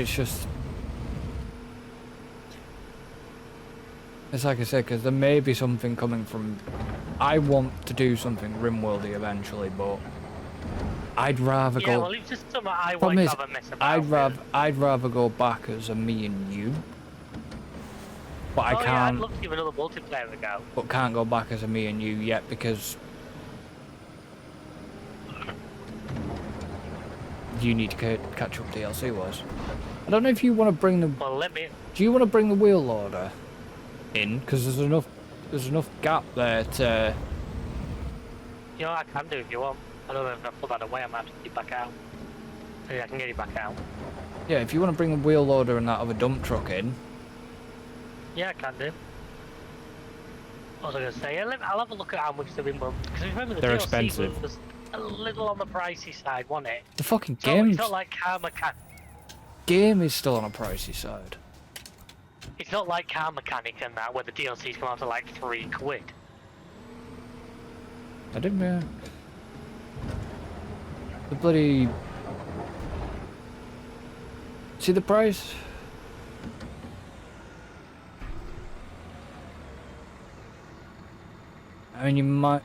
it's just... It's like I said, because there may be something coming from... I want to do something Rimworldy eventually, but... I'd rather go... Yeah, well, it's just something I want to have a mess about. I'd rather go back as a me and you. But I can't... Yeah, I'd love to give another multiplayer a go. But can't go back as a me and you yet, because... You need to catch up DLC-wise. I don't know if you want to bring the... Well, let me... Do you want to bring the wheel loader in? Because there's enough gap there to... You know, I can do if you want. I don't know if I put that away, I might have to get it back out. Maybe I can get it back out. Yeah, if you want to bring the wheel loader and that other dump truck in. Yeah, I can do. What was I going to say? I'll have a look at how much they're in, because remember the They're DLC expensive. was a little on the pricey side, wasn't it? The fucking So game... it's not like Car Mechanic. Game is still on a pricey side. It's not like Car Mechanic and that, where the DLCs come out to like £3. I didn't... The bloody... See the price? I mean, you might...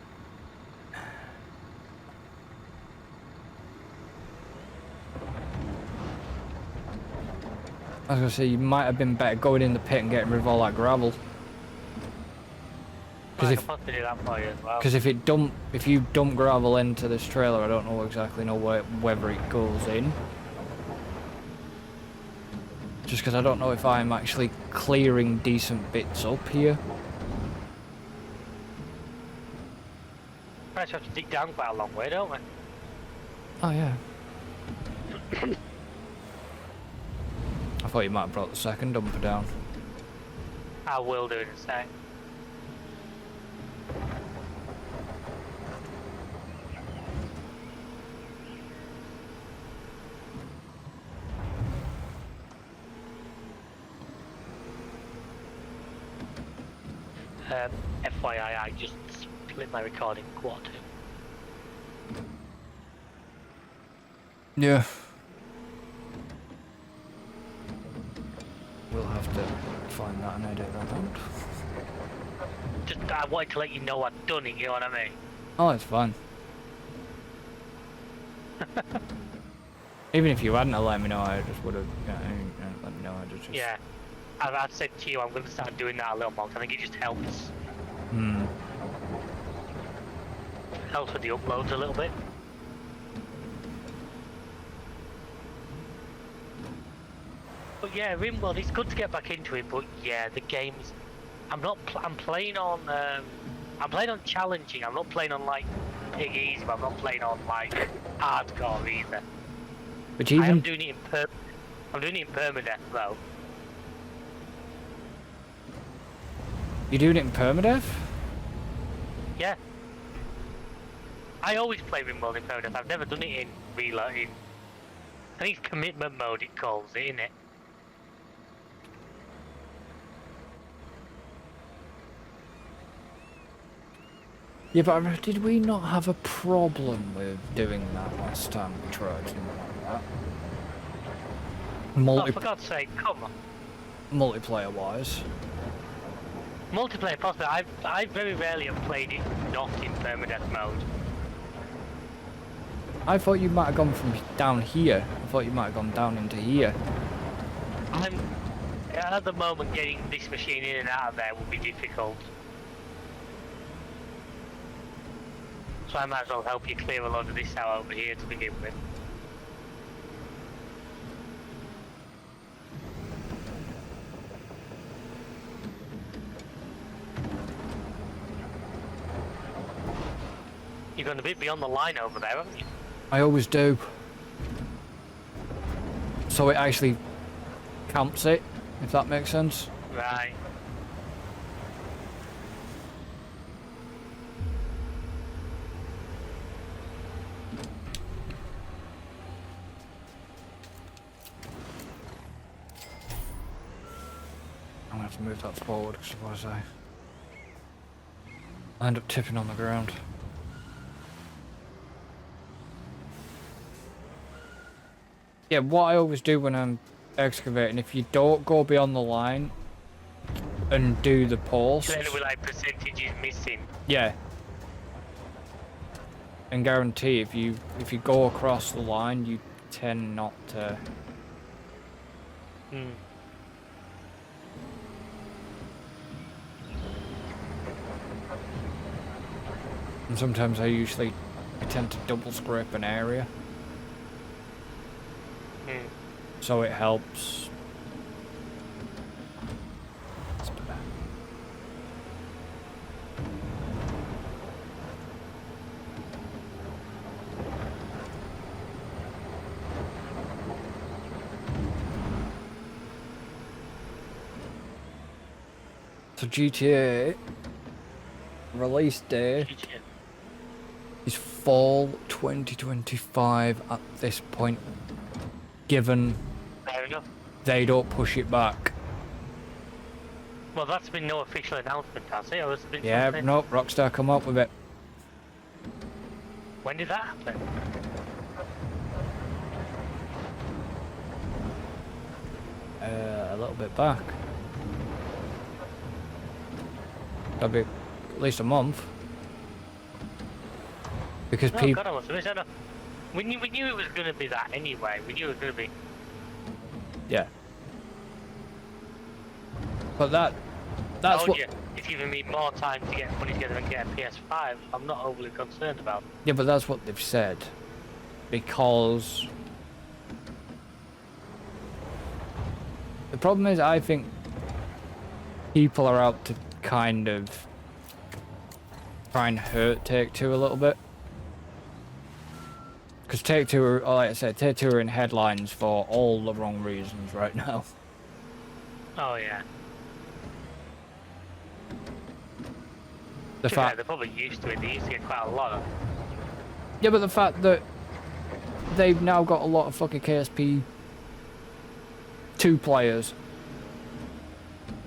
I was gonna say, you might have been better going in the pit and getting rid of all that gravel. I can possibly do that for you as well. Because if you dump gravel into this trailer, I don't know whether it goes in. Just because I don't know if I'm actually clearing decent bits up here. We actually have to dig down quite a long way, don't we? Oh yeah. I thought you might have brought the second dumper down. I will do in a sec. FYI, I just split my recording quad. Yeah. We'll have to find that and edit that out. Just, I wanted to let you know I'd done it, you know what I mean? Oh, it's fine. Even if you hadn't have let me know, I just would have, let me know, I just... Yeah. I've said to you I'm going to start doing that a little more, 'cause I think it just helps. Hmm. Helps with the uploads a little bit. But yeah, Rimworld, it's good to get back into it, but yeah, the game's... I'm playing on challenging, I'm not playing on like big easy, but I'm not playing on like hardcore either. But even... I am doing it in permadeath though. You're doing it in permadeath? Yeah. I always play Rimworld in permadeath, I've never done it in reloading. I think it's commitment mode it calls it, innit? Yeah, but did we not have a problem with doing that last time we tried something like that? Oh, for God's sake, come on. Multiplayer wise. Multiplayer possibly, I very rarely have played it not in permadeath mode. I thought you might have gone from down here. I thought you might have gone down into here. I'm at the moment getting this machine in and out of there will be difficult. So I might as well help you clear a load of this out over here to begin with. You've gone a bit beyond the line over there, haven't you? I always do. So it actually camps it, if that makes sense. Right. I'm gonna have to move that forward because otherwise I end up tipping on the ground. Yeah, what I always do when I'm excavating, if you don't go beyond the line and do the posts, So anyway, like percentages missing. yeah, and guarantee if you go across the line, you tend not to. Hmm. And sometimes I tend to double scrape an area, Hmm. so it helps. So GTA release day is fall 2025 at this point, given Fair enough. they don't push it back. Well, that's been no official announcement, has it? Or has it been Yeah, something? nope, Rockstar come up with it. When did that happen? A little bit back. That'll be at least a month. Because Oh people... God, I must have missed that. We knew it was going to be that anyway. We knew it was going to be. Yeah. But that's Told what... you, it's giving me more time to get money together and get a PS5. I'm not overly concerned about. Yeah, but that's what they've said. Because... The problem is, I think people are out to kind of try and hurt Take-Two a little bit. Because Take-Two are, like I said, Take-Two are in headlines for all the wrong reasons right now. Oh yeah. The Yeah, fact... they're probably used to it. They used to get quite a lot of. Yeah, but the fact that they've now got a lot of fucking KSP 2 players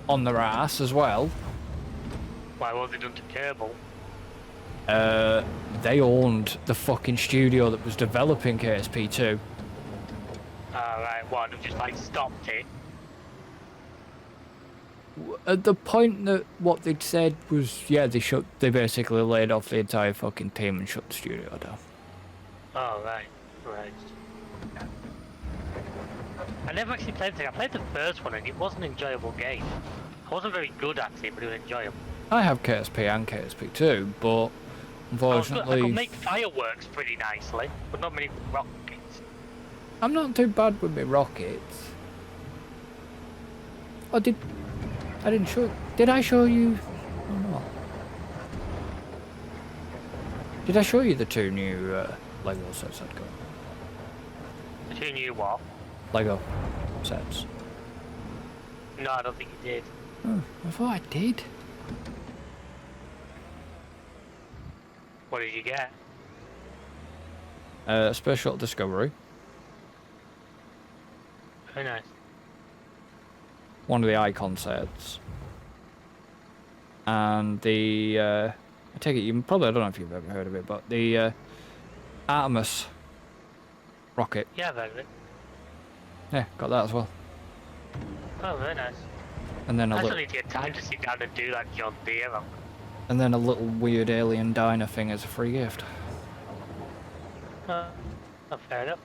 on their ass as well. Why was it done to Kerbal? They owned the fucking studio that was developing KSP 2. Right, what? They've just like stopped it. At the point that what they'd said was, yeah, they basically laid off the entire fucking team and shut the studio down. Oh right, right. I never actually played it. I played the first one and it was an enjoyable game. I wasn't very good at it, but it was enjoyable. I have KSP and KSP 2, but I unfortunately... could make fireworks pretty nicely, but not many rockets. I'm not too bad with my rockets. I didn't show... Did I show you... or not? Did I show you the 2 new Lego sets I'd got? The two new what? Lego sets. No, I don't think you did. Oh, I thought I did. What did you get? Space Shuttle Discovery. Very nice. One of the icon sets. And the... I take it you probably... I don't know if you've ever heard of it, but the Artemis rocket. Yeah, I've heard of it. Yeah, got that as well. Oh, very nice. And then I a still little... need to get time to sit down and do that John Deere. And then a little weird alien diner thing as a free gift. Oh, fair enough.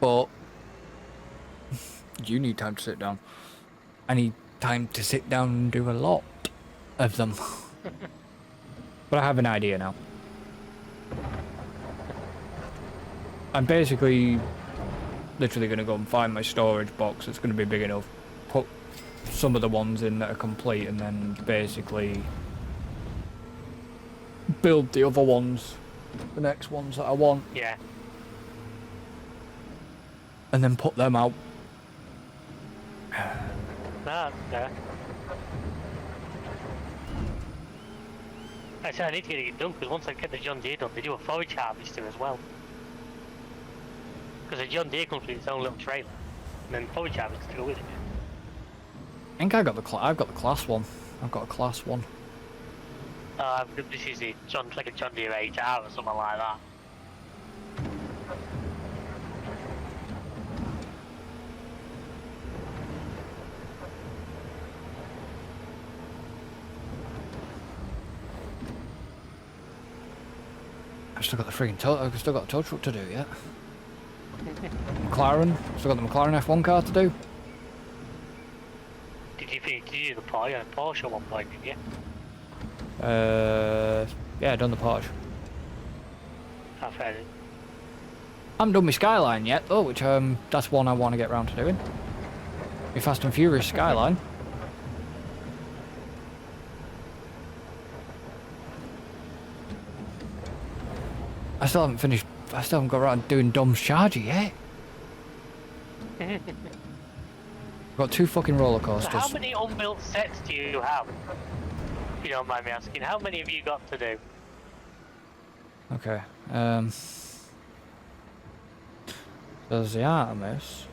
But you need time to sit down. I need time to sit down and do a lot of them. But I have an idea now. I'm basically literally going to go and find my storage box that's going to be big enough, put some of the ones in that are complete, and then basically build the other ones, the next ones that I want, Yeah. and then put them out. No, fair. I said I need to get it done because once I get the John Deere done, they do a forage harvester as well. Because the John Deere comes with its own little trailer, and then forage harvester to go with it. I think I've got the class one. I've got a class one. This is a like a John Deere 8R or something like that. I've still got the freaking I've still got a tow truck to do yet. McLaren, still got the McLaren F1 car to do. Did you do the Porsche at one point, didn't you? Yeah, done the Porsche. I've heard it. I haven't done my Skyline yet though, which that's one I want to get round to doing. My Fast and Furious Skyline. I still haven't finished. I still haven't got around doing Dom's Charger yet. I've got 2 fucking roller So coasters. how many unbuilt sets do you have? If you don't mind me asking, how many have you got to do? Okay. There's the Artemis.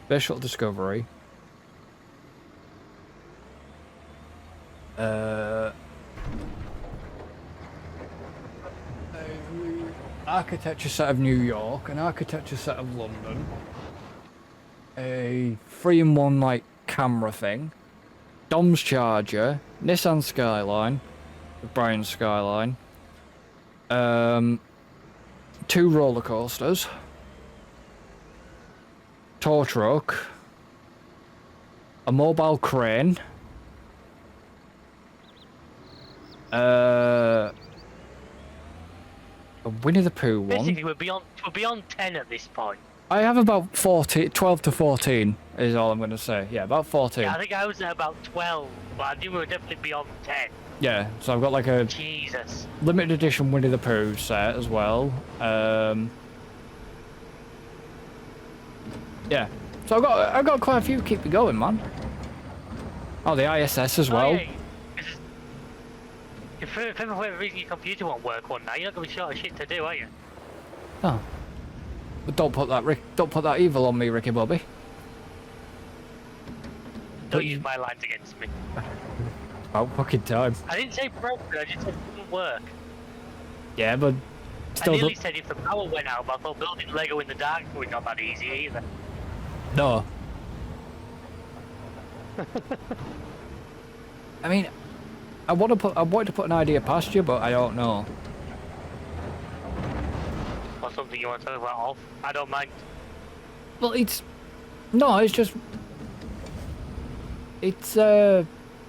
Special Discovery. Architecture set of New York, an architecture set of London, a 3-in-1 like camera thing, Dom's Charger, Nissan Skyline, the Brian Skyline, 2 roller coasters, tow truck, a mobile crane, a Winnie the Pooh one. Basically, we're beyond 10 at this point. I have about 12 to 14 is all I'm going to say. Yeah, about 14. Yeah, I think I was at about 12, but I knew we were definitely beyond 10. Yeah, so I've got like a Jesus. limited edition Winnie the Pooh set as well. Yeah, so I've got quite a few to keep me going, man. Oh, the ISS as well. Oh, yeah. If for whatever reason your computer won't work one night, you're not going to be short of shit to do, are you? Oh, but don't put that evil on me, Ricky Bobby. Don't use my lines against me. About fucking time. I didn't say broken, I just said it didn't work. Yeah, but I still nearly said if the power went out, but I thought building Lego in the dark was not that easy either. no. I mean, I wanted to put an idea past you, but I don't know. Or something you want to talk about off. I don't mind. Well, it's just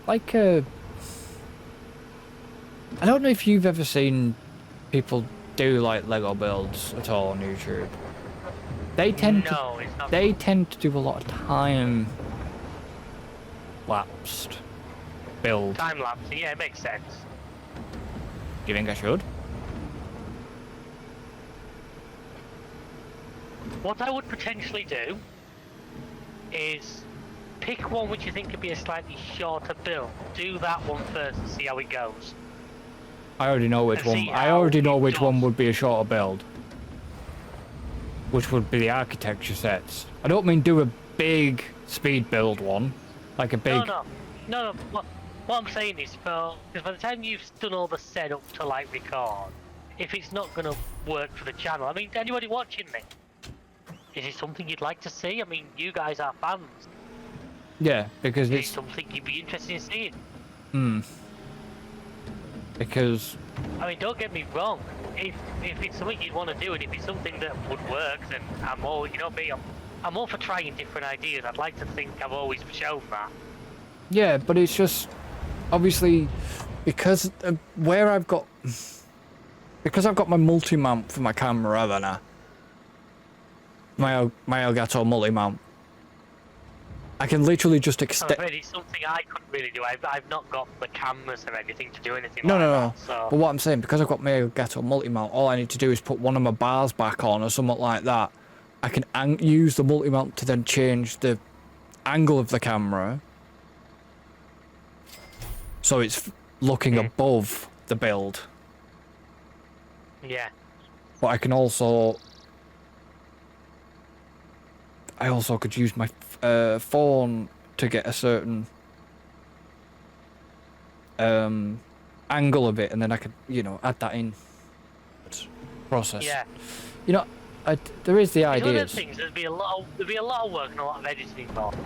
like a. I don't know if you've ever seen people do like Lego builds at all on YouTube. They tend to do a lot of time lapsed build. Time lapse, yeah, it makes sense. Do you think I should? What I would potentially do is pick one which you think could be a slightly shorter build. Do that one first and see how it goes. I already know which And one. see I how already know it which one does. would be a shorter build. Which would be the architecture sets. I don't mean do a big speed build one, like a big. No. What I'm saying is, because by the time you've done all the setup to like record, if it's not going to work for the channel, I mean, anybody watching me, is it something you'd like to see? I mean, you guys are fans. Yeah, because Is it it's. something you'd be interested in seeing? Because. I mean, don't get me wrong. If it's something you'd want to do, and if it's something that would work, then I'm all, you know me, I'm all for trying different ideas. I'd like to think I've always shown that. Yeah, but it's just obviously because where I've got my multi-mount for my camera, haven't I? My Elgato multi-mount. I can literally just I'm extend. afraid it's something I couldn't really do. I've not got the cameras or anything to do anything No, like no. that. So. But what I'm saying, because I've got my Elgato multi-mount, all I need to do is put one of my bars back on or something like that. I can use the multi-mount to then change the angle of the camera, so it's looking above the build. Yeah. But I can also. I also could use my phone to get a certain angle of it, and then I could, add that in. Process. Yeah. There is the It's one of ideas. those things. There'd be a lot of work and a lot of editing involved.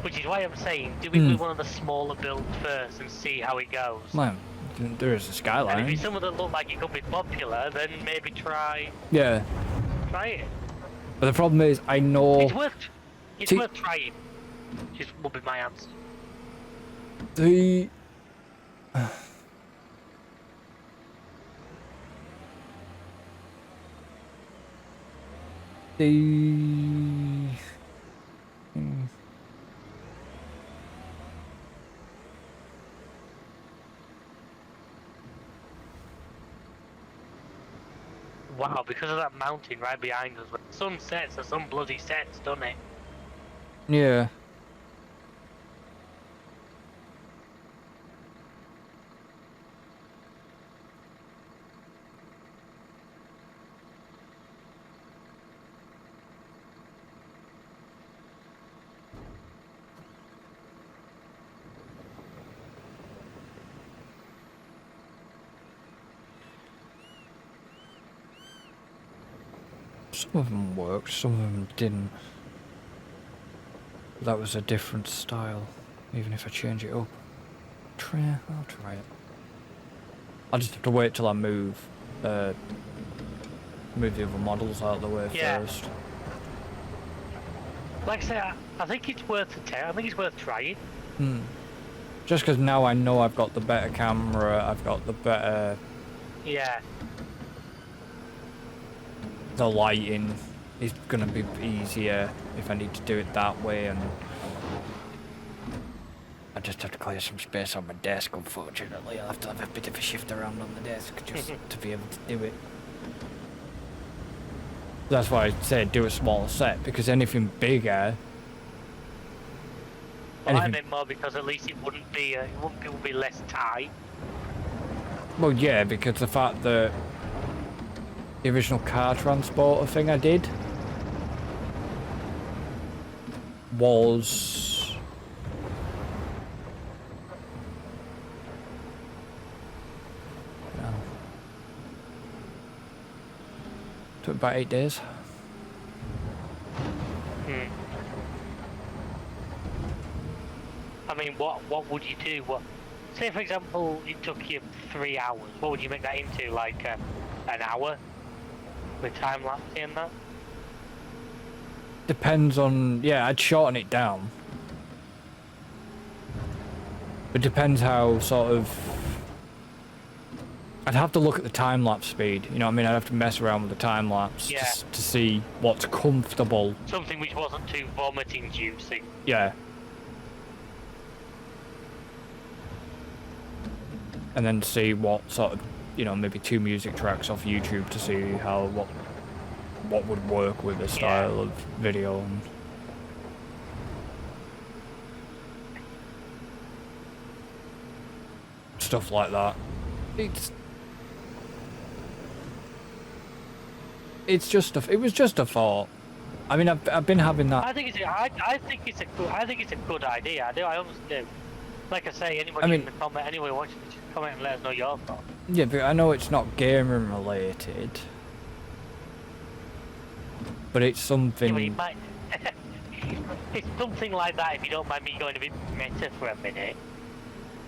Which is why I'm saying, do we do one of the smaller builds first and see how it goes? Man, there is a And if skyline. it's someone that look like it could be popular, then maybe try Yeah, it. but the problem is, I know It's worth trying. Just would be my answer. the the Wow, because of that mountain right behind us. When the sun sets, the sun bloody sets, doesn't it? yeah. Some of them worked, some of them didn't. That was a different style, even if I change it up. I'll try it. I'll just have to wait till I move the other models out of the way Yeah. first. Like I say, I think it's worth I think it's worth trying. Just because now I know I've got the better camera, I've got the better... Yeah. The lighting is going to be easier if I need to do it that way, and I just have to clear some space on my desk. Unfortunately, I'll have to have a bit of a shift around on the desk just to be able to do it. That's why I said do a small set, because anything bigger... Well, I meant more because at least it wouldn't be less tight. Well, yeah, because the fact that the original car transporter thing I did was took about 8 days. I mean, what would you do? Say for example, it took you 3 hours. What would you make that into? Like an hour with time lapse in that? Depends on, yeah, I'd shorten it down. It depends how sort of... I'd have to look at the time-lapse speed, you know what I mean? I'd have to mess around with the time-lapse to see what's comfortable. Something which wasn't too vomit-inducing. Yeah. And then see what sort of, you know, maybe 2 music tracks off YouTube to see how, what would work with the style of video. And stuff like that. It was just a thought. I mean, I've been having that. I think it's a good idea. I honestly do. Like I say, anybody in the comment, anybody watching, just comment and let us know your thoughts. Yeah, but I know it's not gaming related, but it's something. Yeah, but it's something like that. If you don't mind me going a bit meta for a minute,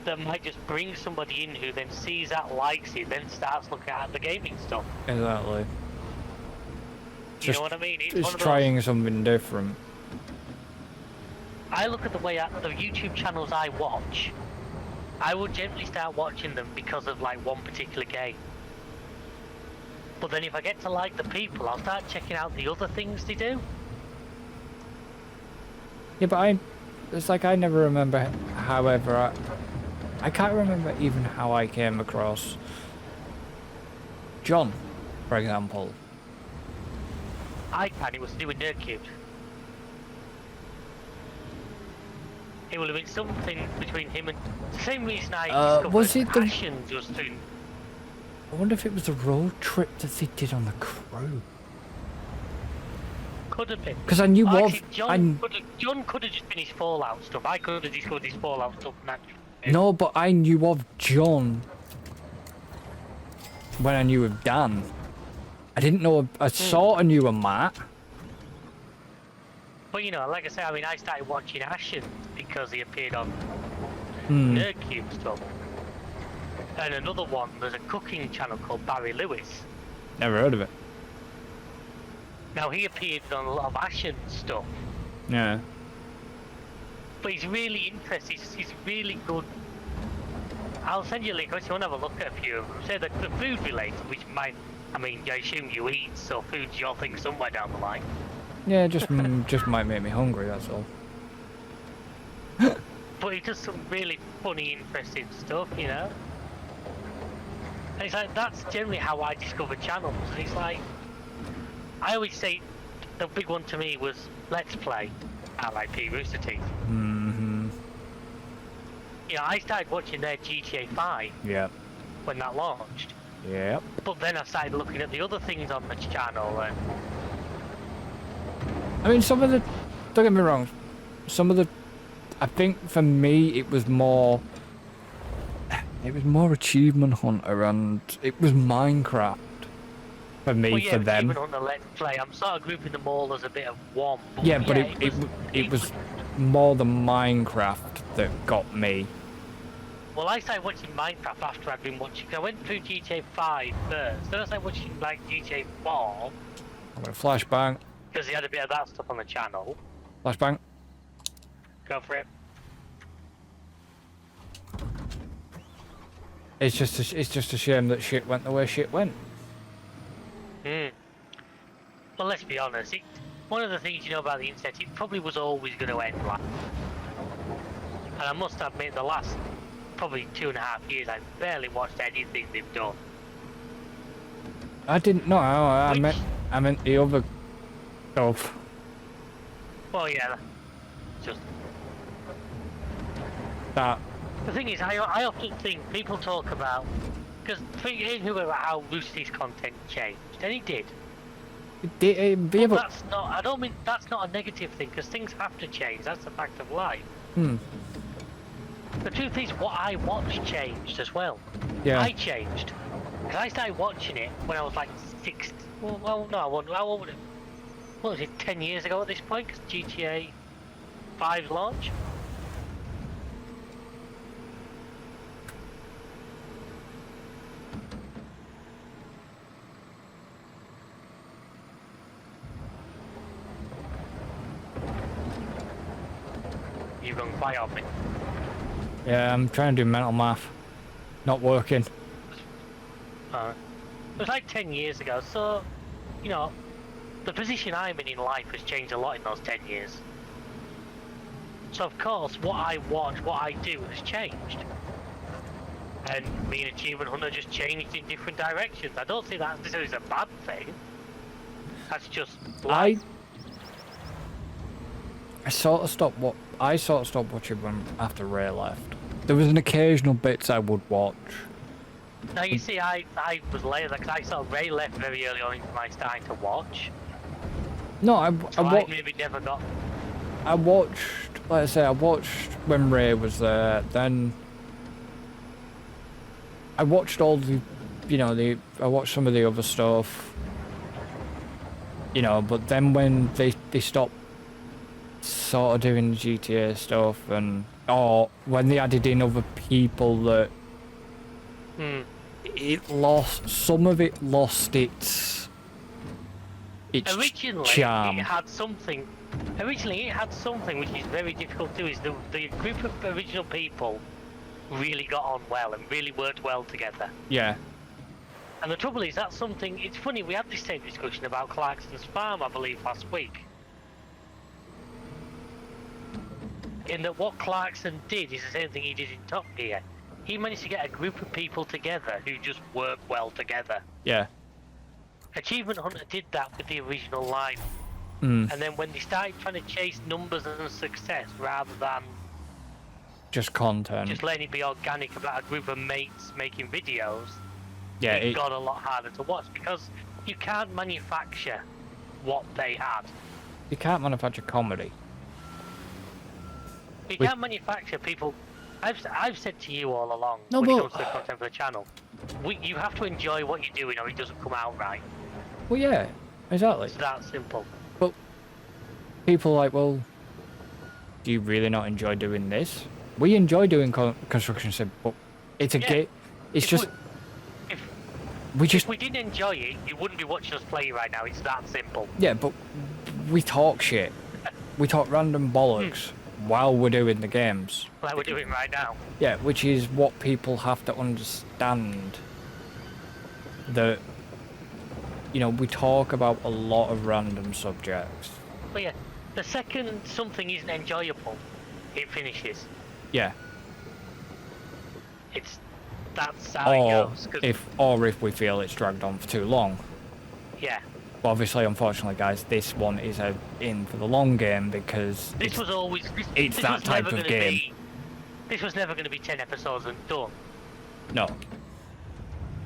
that might just bring somebody in who then sees that, likes it, then starts looking at the gaming stuff. Exactly. You know what I mean? It's just trying something different. I look at the YouTube channels I watch. I would generally start watching them because of like one particular game. But then if I get to like the people, I'll start checking out the other things they do. Yeah, but it's like I never remember. However, I can't remember even how I came across John, for example. I can. It was to do with Nerd Cubes. It would have been something between him and the same reason I discovered was it the... Passions was through. I wonder if it was a road trip that they did on the crew. Could have been. Because I knew John could have just been his Fallout stuff. I could have discovered his Fallout stuff naturally. No, but I knew of John when I knew of Dan. I didn't know. I sort of knew of Matt. But you know, like I say, I mean, I started watching Ashen because he appeared on Nerd Cube stuff. And another one, there's a cooking channel called Barry Lewis. Never heard of it. Now he appeared on a lot of Ashen stuff, Yeah. but he's really interesting. He's really good. I'll send you a link if you want to have a look at a few of them. Say that the food related, which might, I mean, I assume you eat, so food's your thing somewhere down the line. Yeah, just might make me hungry, that's all. But he does some really funny, interesting stuff, you know? And it's like, that's generally how I discover channels. And it's like, I always say, the big one to me was Let's Play, R.I.P. Rooster Teeth. Mm-hmm. You know, I started watching their GTA 5 Yep. when that launched. Yep. But then I started looking at the other things on the channel, and I mean, some of the... Don't get me wrong. Some of the... I think for me, it was more... It was more Achievement Hunter and it was Minecraft. For me, well, yeah, for them. Achievement Hunter, Let's Play. I'm sort of grouping them all as a bit of one. Yeah, but yeah, it was more the Minecraft that got me. Well, I started watching Minecraft after I'd been watching. I went through GTA 5 first, then I started watching like GTA 4 I'm gonna flashbang. because he had a bit of that stuff on the channel. Flashbang. Go for it. It's just a shame that shit went the way shit went. Well, let's be honest. One of the things you know about the internet, it probably was always going to end like. And I must admit, the last probably 2.5 years, I've barely watched anything they've done. I didn't know. I meant the other stuff. Well, yeah, just That. the thing is, I often think people talk about because who about how Rooster's content changed, and he did. Yeah, but That's not. I don't mean that's not a negative thing because things have to change. That's a fact of life. The truth is, what I watched changed as well. yeah. I changed because I started watching it when I was like 6. Well, no, I wasn't. How old was it? What was it? 10 years ago at this point? Because GTA 5's launch. You've gone quiet on me. Yeah, I'm trying to do mental math. Not working. It was like 10 years ago, so, you know, the position I'm in life has changed a lot in those 10 years. So, of course, what I watch, what I do has changed. And me and Achievement Hunter just changed in different directions. I don't see that as a bad thing. That's just life. I sort of stopped watching when after Ray left. There was an occasional bits I would watch. Now, you see, I was later, because I saw Ray left very early on into my starting to watch. No, I maybe never got. I watched, like I say, I watched when Ray was there. Then I watched all the, I watched some of the other stuff. But then when they stopped sort of doing GTA stuff or when they added in other people that some of it lost its Originally, charm. Originally, it had something which is very difficult to do. Is the group of original people really got on well and really worked well together. Yeah. And the trouble is, that's something. It's funny. We had this same discussion about Clarkson's Farm, I believe, last week. In that, what Clarkson did is the same thing he did in Top Gear. He managed to get a group of people together who just work well together. Yeah. Achievement Hunter did that with the original line. Mm. And then when they started trying to chase numbers and success rather than Just content. just letting it be organic about a group of mates making videos, Yeah. it got a lot harder to watch because you can't manufacture what they had. You can't manufacture comedy. You can't manufacture people. I've said to you all along No, when it but- comes to the content for the channel, you have to enjoy what you're doing or it doesn't come out right. Well, yeah, exactly. It's that simple. But people are like, well, do you really not enjoy doing this? We enjoy doing construction sim, but it's a Yeah. It's If just if we just if we didn't enjoy it, you wouldn't be watching us play right now. It's that simple. yeah, but we talk shit. We talk random bollocks while we're doing the games. Like we're doing right now. Yeah, which is what people have to understand. That we talk about a lot of random subjects. But yeah, the second something isn't enjoyable, it finishes. Yeah. That's how it goes. Or if we feel it's dragged on for too long. Yeah. But obviously, unfortunately, guys, this one is in for the long game because This was always. it's this that was type never of gonna game. This was never going to be 10 episodes and done. No.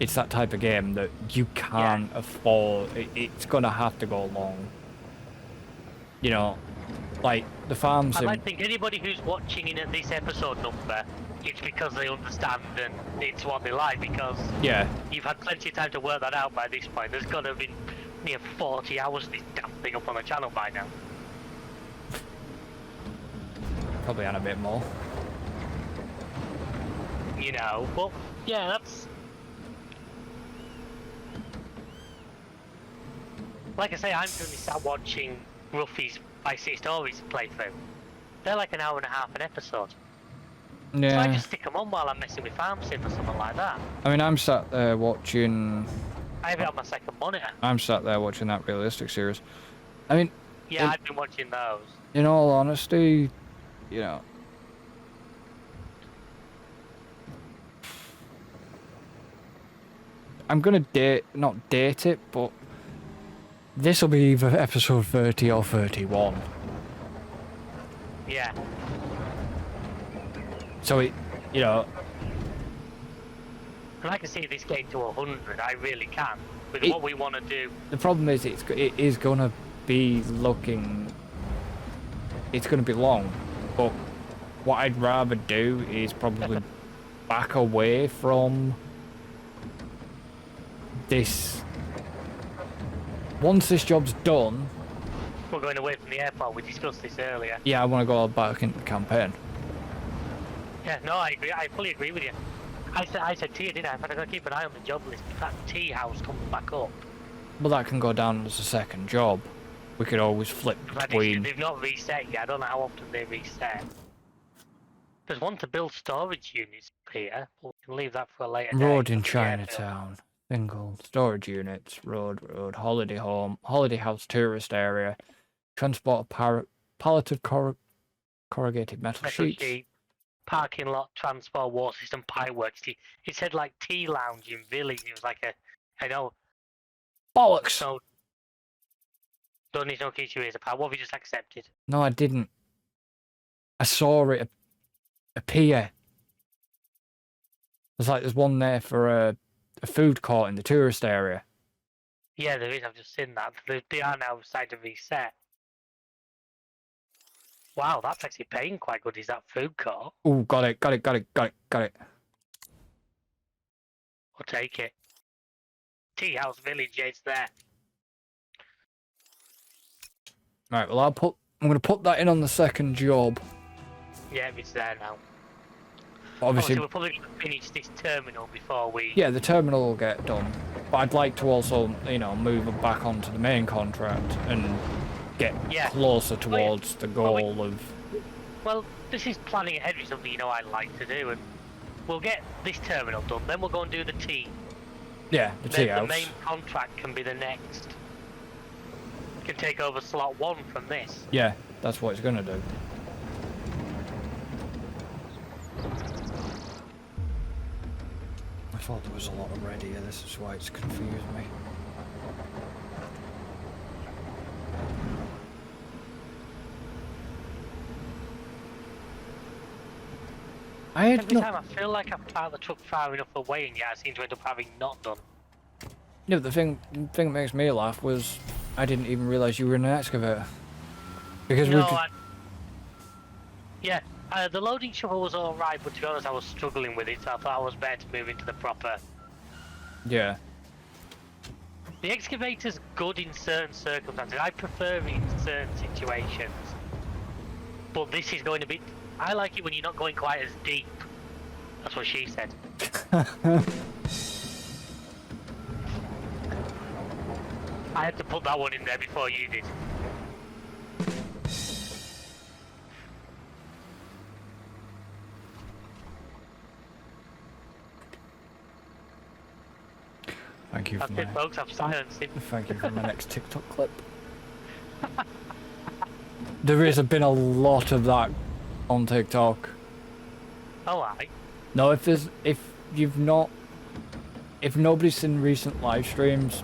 It's that type of game that you can't afford. It's gonna have to go long. Like the farm sim. I think anybody who's watching in at this episode number, it's because they understand and it's what they like, because you've had plenty of time to work that out by this point. There's got to have been near 40 hours of this damn thing up on the channel by now. Probably on a bit more. But yeah, that's... Like I say, I'm currently sat watching Ruffy's Vice City Stories playthrough. They're like an hour and a half an episode. Yeah. So I just stick them on while I'm messing with Farm Sim or something like that. I mean, I'm sat there watching. I have it on my second monitor. I'm sat there watching that realistic series. I mean. Yeah, I've been watching those. In all honesty, I'm gonna not date it, but this will be either episode 30 or 31. Yeah. So And I can see this getting to 100, I really can. With what we want to do. The problem is it is gonna be it's gonna be long, but what I'd rather do is probably back away from this. Once this job's done, we're going away from the airport. We discussed this earlier. Yeah, I want to go back into the campaign. Yeah, no, I agree. I fully agree with you. I said to you, didn't I? If I gotta keep an eye on the job list, if that tea house comes back up. Well, that can go down as a second job. We could always flip between. They've not reset yet. I don't know how often they reset. There's one to build storage units here, but we can leave that for a later Road day. in Chinatown. Single storage units. Road. Holiday home. Holiday house tourist area. Transport palleted corrugated metal sheets. Parking lot, transport, water system, pipeworks. It said like tea lounge in village. It was like I know. Bollocks! So, don't need no key to raise a power. What have you just accepted? No, I didn't. I saw it appear. There's one there for a food court in the tourist area. Yeah, there is. I've just seen that. They are now starting to reset. Wow, that's actually paying quite good. Is that food court? Oh, got it. We'll take it. Tea House Village, yeah, it's there. Right, well, I'm going to put that in on the second job. Yeah, it's there now. Obviously, we're probably going to finish this terminal before we... Yeah, the terminal will get done. But I'd like to also, move back onto the main contract and get closer towards the goal of... Well, this is planning ahead with something I like to do, and we'll get this terminal done, then we'll go and do the tea. Yeah, the tea house. The main contract can be the next. Can take over slot 1 from this. Yeah, that's what it's going to do. I thought there was a lot of red here, this is why it's confused me. Every time I feel like I've parked the truck far enough away and yet I seem to end up having not done. Yeah, the thing that makes me laugh was I didn't even realise you were in an excavator. Because yeah, the loading shovel was alright, but to be honest I was struggling with it, so I thought I was better to move into the proper... Yeah. The excavator's good in certain circumstances. I prefer it in certain situations. But this is going to be... I like it when you're not going quite as deep That's what she said. I had to put that one in there before you did. Thank you for That's it, my, folks. I've silenced him. thank you for my next TikTok clip. There has been a lot of that on TikTok. Oh, aye. No, if you've not, if nobody's seen recent live streams,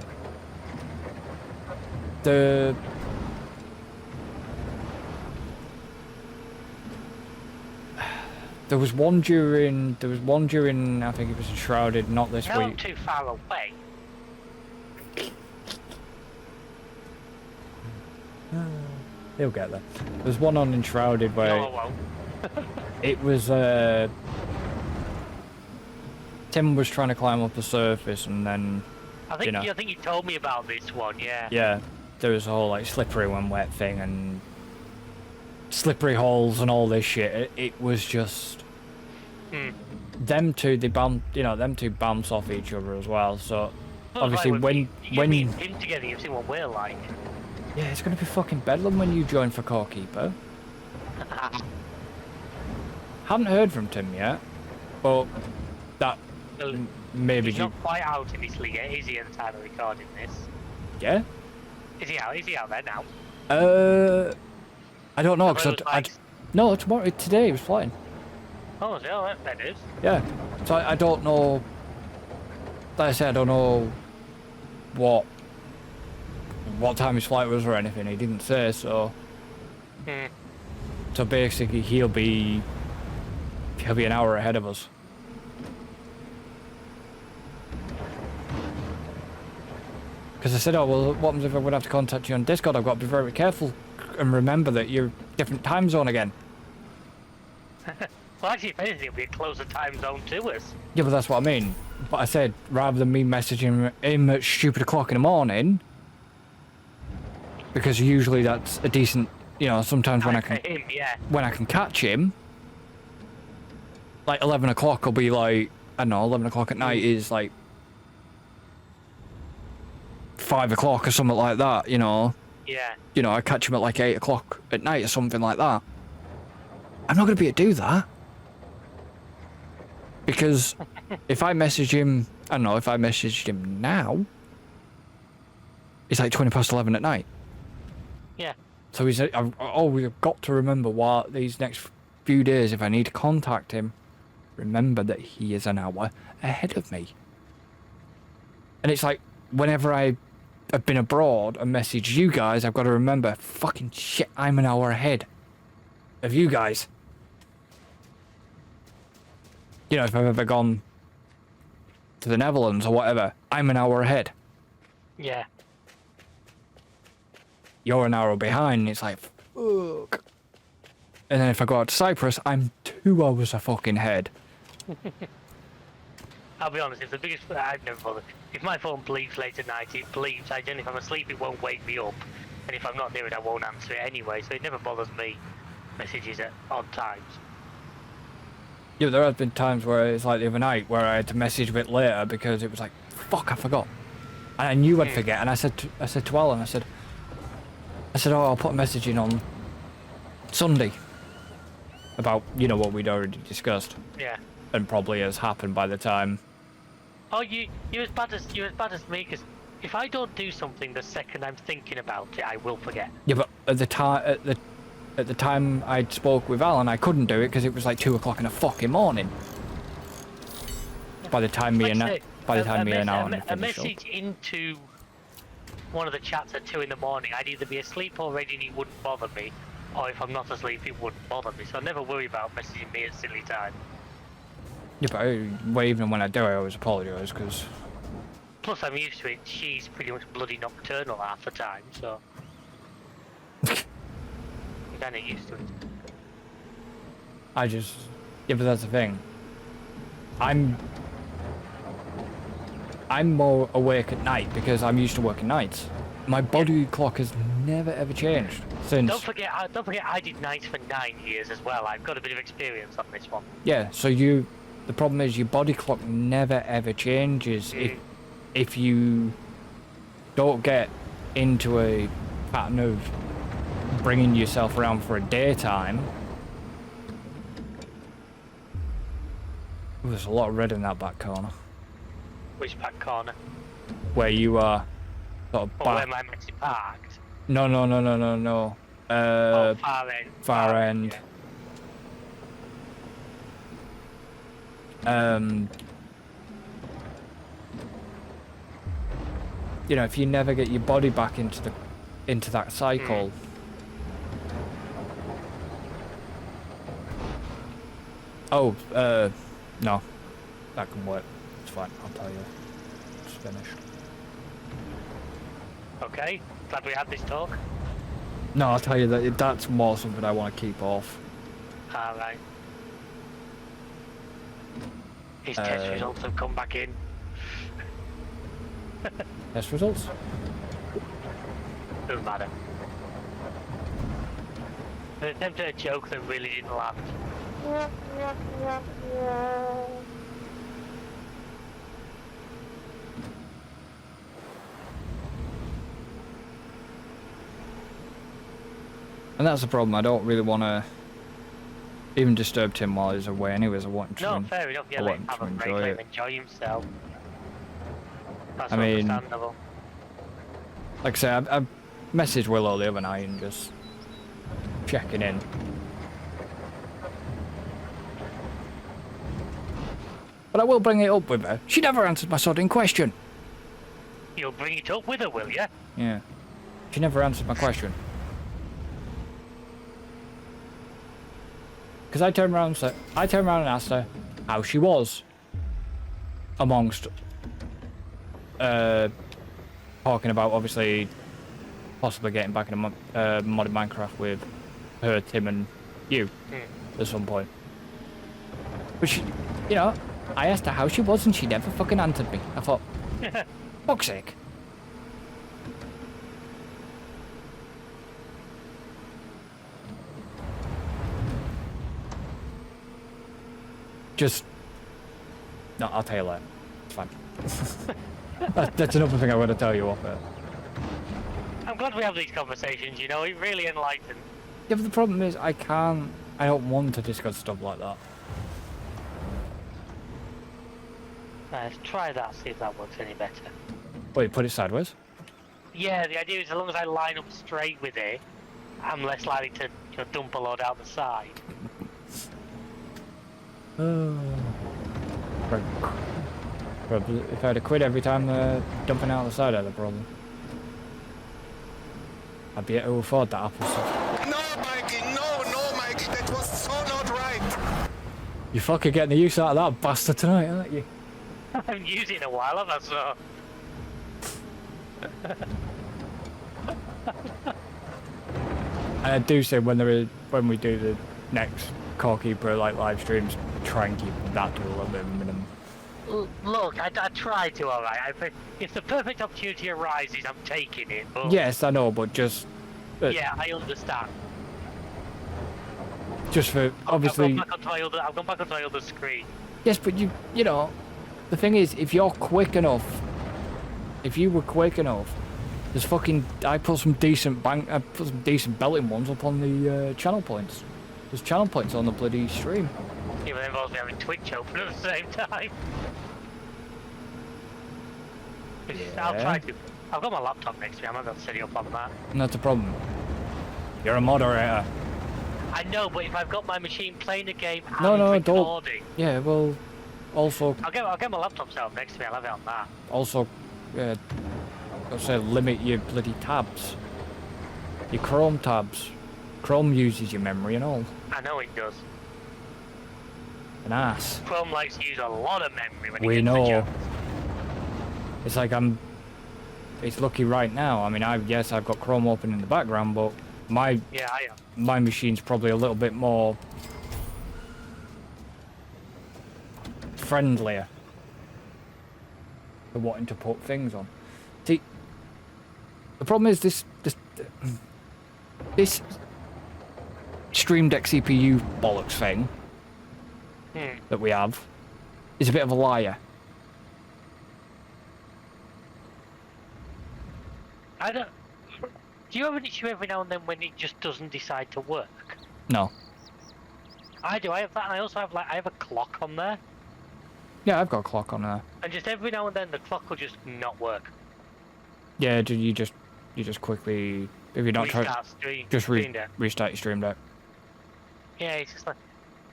there was one during I think it was Shrouded, not this Not week. too far away. He'll get there. There's one on Enshrouded where No, I won't. it was Tim was trying to climb up the surface, and then I think you know. I think you told me about this one, yeah. Yeah, there was a whole like slippery when wet thing and slippery holes and all this shit. It was just them two. Them two bounce off each other as well. So Well, obviously like, when me and him together, you've seen what we're like. yeah, it's gonna be fucking bedlam when you join for Core Keeper. Haven't heard from Tim yet, but that Well, maybe he's not quite out in his league yet, is he, at the time of recording this? yeah. Is he out? Is he out there now? I don't know Have because those bikes? no tomorrow today he was flying. Oh, is he? Oh, that is. Yeah, so I don't know. Like I said, I don't know what time his flight was or anything. He didn't say, so. So basically, he'll be an hour ahead of us. Because I said, oh well, what happens if I would have to contact you on Discord? I've got to be very careful and remember that you're different time zone again. Well, actually, if anything, it'll be a closer time zone to us. Yeah, but that's what I mean. But I said, rather than me messaging him at stupid o'clock in the morning, because usually that's a decent, sometimes when I can, Him, yeah. when I can catch him, like 11 o'clock will be like, I don't know, 11 o'clock at night is like 5 o'clock or something like that, Yeah. I catch him at like 8 o'clock at night or something like that. I'm not going to be able to do that. Because if I message him, I don't know, if I messaged him now, it's like 20 past 11 at night. Yeah. So we've got to remember what these next few days, if I need to contact him, remember that he is an hour ahead of me. And it's like, whenever I have been abroad and messaged you guys, I've got to remember, fucking shit, I'm an hour ahead of you guys. If I've ever gone to the Netherlands or whatever, I'm an hour ahead. Yeah. You're an hour behind. It's like, fuck. And then if I go out to Cyprus, I'm 2 hours a fucking ahead. I'll be honest, it's the biggest. I've never bothered. If my phone bleeps late at night, it bleeps. If I'm asleep, it won't wake me up. And if I'm not near it, I won't answer it anyway. So it never bothers me. Messages at odd times. Yeah, there have been times where it's like the other night where I had to message a bit later because it was like, fuck, I forgot. And I knew I'd forget. And I said to Alan, I said, oh, I'll put a message in on Sunday about, what we'd already discussed. Yeah. And probably has happened by the time. Oh, you're as bad as me, because if I don't do something the second I'm thinking about it, I will forget. Yeah, but at the time I'd spoke with Alan, I couldn't do it because it was like 2 o'clock in the fucking morning. By the time me and Alan a message into one of the chats at 2 in the morning, I'd either be asleep already and it wouldn't bother me, or if I'm not asleep, it wouldn't bother me. So I never worry about messaging me at silly time. Yeah, but even when I do, I always apologise because. Plus, I'm used to it. She's pretty much bloody nocturnal half the time, so. I'm kind of used to it. Yeah, but that's the thing. I'm more awake at night because I'm used to working nights. My body clock has never ever changed since. Don't forget, I did nights for 9 years as well. I've got a bit of experience on this one. Yeah, so the problem is your body clock never ever changes if you don't get into a pattern of bringing yourself around for a daytime. Ooh, there's a lot of red in that back corner. Which back corner? Where you are sort of Or where back. am I meant to be parked? No. Oh, far end. Far end. You know, if you never get your body back into that cycle. Oh, no. That can work. It's fine, I'll tell you. It's finished. Okay, glad we had this talk. No, I'll tell you that that's more something I want to keep off. Alright. His test results have come back in. Test results? Doesn't matter. I attempted a joke that really didn't land. And that's the problem, I don't really want to even disturb Tim while he's away anyways. I want him to No, fair enough, yeah, let him have a break, let him enjoy himself. That's understandable. Like I say, I messaged Willow the other night and just checking in. But I will bring it up with her. She never answered my sodding question. You'll bring it up with her, will you? Yeah. She never answered my question. Because I turned around and asked her how she was. Amongst talking about obviously possibly getting back in a modded Minecraft with her, Tim and you at some point. But she, you know, I asked her how she was and she never fucking answered me. I thought, fuck's sake. Just... No, I'll tell you later. It's fine. That's another thing I want to tell you off air. I'm glad we have these conversations, you know, it really enlightens. Yeah, but the problem is I don't want to discuss stuff like that. Let's try that, see if that works any better. Wait, put it sideways? Yeah, the idea is as long as I line up straight with it, I'm less likely to dump a load out the side. If I had to quit every time dumping out the side, I had a problem. I'd be able to afford that Apple stuff. No, Mikey, no, Mikey, that was so not right. You're fucking getting the use out of that bastard tonight, aren't you? I haven't used it in a while, have I, so... And I do say when we do the next Core Keeper like live streams, try and keep that to a little bit of a minimum. Look, I try to, alright. If the perfect opportunity arises, I'm taking it, but... Yes, I know, but just... yeah, I understand. Just for, obviously... I've gone back onto my other screen. Yes, but you know, the thing is, if you're quick enough, if you were quick enough, there's fucking... I put some decent belting ones up on the channel points. There's channel points on the bloody stream. Even though it involves me having Twitch open at the same time. Yeah. I'll try to. I've got my laptop next to me, I'm not going to set it up on that. And that's the problem. You're a moderator. I know, but if I've got my machine playing a game and No, recording... Yeah, well, also... I'll get my laptop set up next to me, I'll have it on that. Also, let's say limit your bloody tabs. Your Chrome tabs. Chrome uses your memory and all. I know it does. An ass. Chrome likes to use a lot of memory when it We gets know. the jokes. It's like it's lucky right now. I mean, I've got Chrome open in the background, but my machine's probably a little bit more friendlier for wanting to put things on. See, the problem is this Stream Deck CPU bollocks thing that we have. is a bit of a liar. I don't. Do you have an issue every now and then when it just doesn't decide to work? No. I do. I have that, and I also have I have a clock on there, Yeah, I've got a clock on there. and just every now and then the clock will just not work. Yeah, you just quickly, if you don't try, Restart stream. just Stream Deck. restart your stream deck. Yeah, it's just like.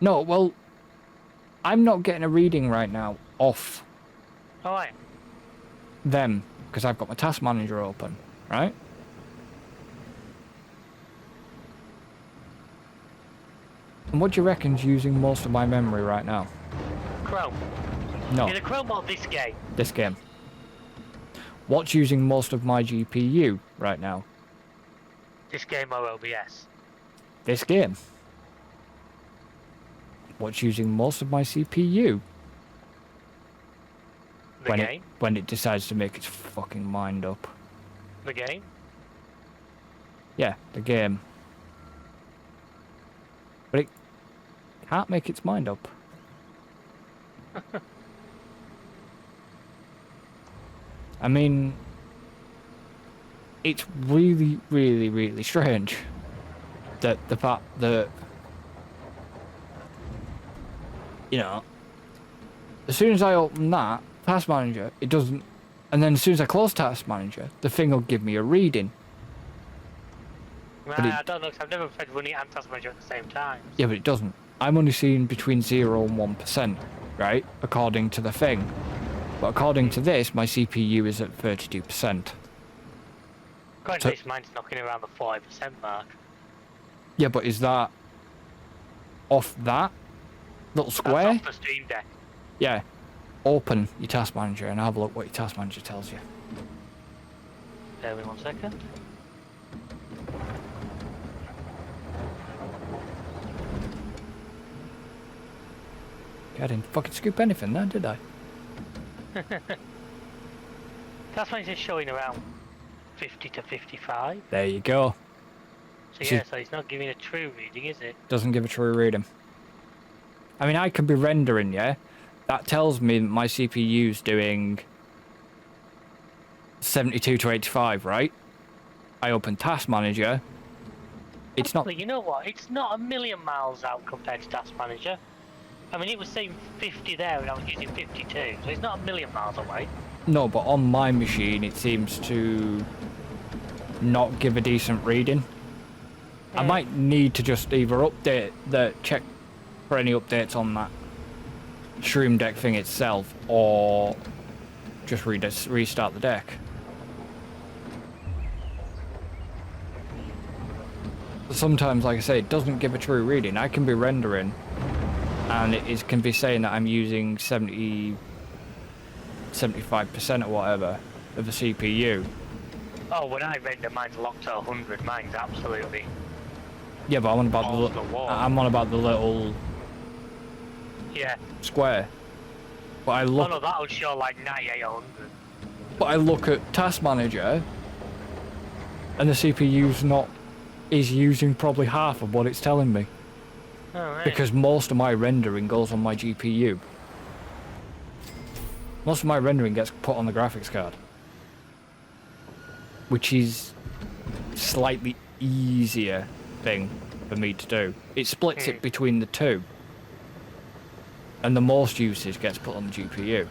No, well, I'm not getting a reading right now off Oh, right. them because I've got my task manager open, right? And what do you reckon's using most of my memory right now? Chrome. No, Either Chrome or this game. this game. What's using most of my GPU right now? This game or OBS. This game. What's using most of my CPU The game. when it decides to make its fucking mind up? The game. Yeah, the game. But it can't make its mind up. I mean, it's really, really, really strange that the fact that, you know, as soon as I open that Task Manager, it doesn't, and then as soon as I close Task Manager, the thing will give me a reading. Right, I don't know, 'cause I've never tried running and Task Manager at the same time. Yeah, but it doesn't. I'm only seeing between 0 and 1%, right? According to the thing. But according to this, my CPU is at 32%. According So- to this, mine's knocking around the 40% mark. Yeah, but is that off that little square? That's off the Stream Deck. Yeah. Open your Task Manager and have a look what your Task Manager tells you. Bear with me 1 second. I didn't fucking scoop anything there, did I? That's why it's showing around 50 to 55. There you go. So See- yeah, so it's not giving a true reading, is it? Doesn't give a true reading. I mean, I could be rendering, yeah? That tells me that my CPU's doing 72 to 85, right? I open Task Manager. It's not... Actually, you know what? It's not a million miles out compared to Task Manager. I mean, it was saying 50 there and I was using 52, so it's not a million miles away. No, but on my machine, it seems to not give a decent reading. I might need to just either update check for any updates on that Stream Deck thing itself, or just restart the deck. Sometimes, like I say, it doesn't give a true reading. I can be rendering, and can be saying that I'm using 75% or whatever of the CPU. Oh, when I render, mine's locked to 100. Mine's absolutely... Yeah, but I'm on about Balls to the wall. I'm on about the little Yeah. square. But I Oh look no, that'll show like 98 or 100. but I look at Task Manager, and the CPU's not is using probably half of what it's telling me, Oh, right. because most of my rendering goes on my GPU. Most of my rendering gets put on the graphics card, which is slightly easier thing for me to do. It splits it between the two, and the most usage gets put on the GPU.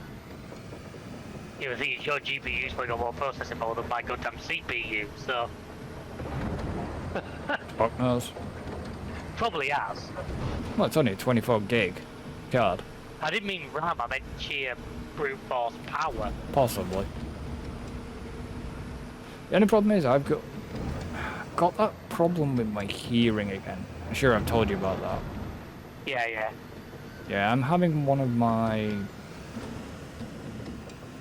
Yeah, the thing is, your GPU's probably got more processing power than my goddamn CPU, so... Fuck knows. Probably has. Well, it's only a 24 gig card, I didn't mean RAM, I meant sheer brute force power. possibly. The only problem is I've got that problem with my hearing again. I'm sure I've told you about that. Yeah. Yeah, I'm having one of my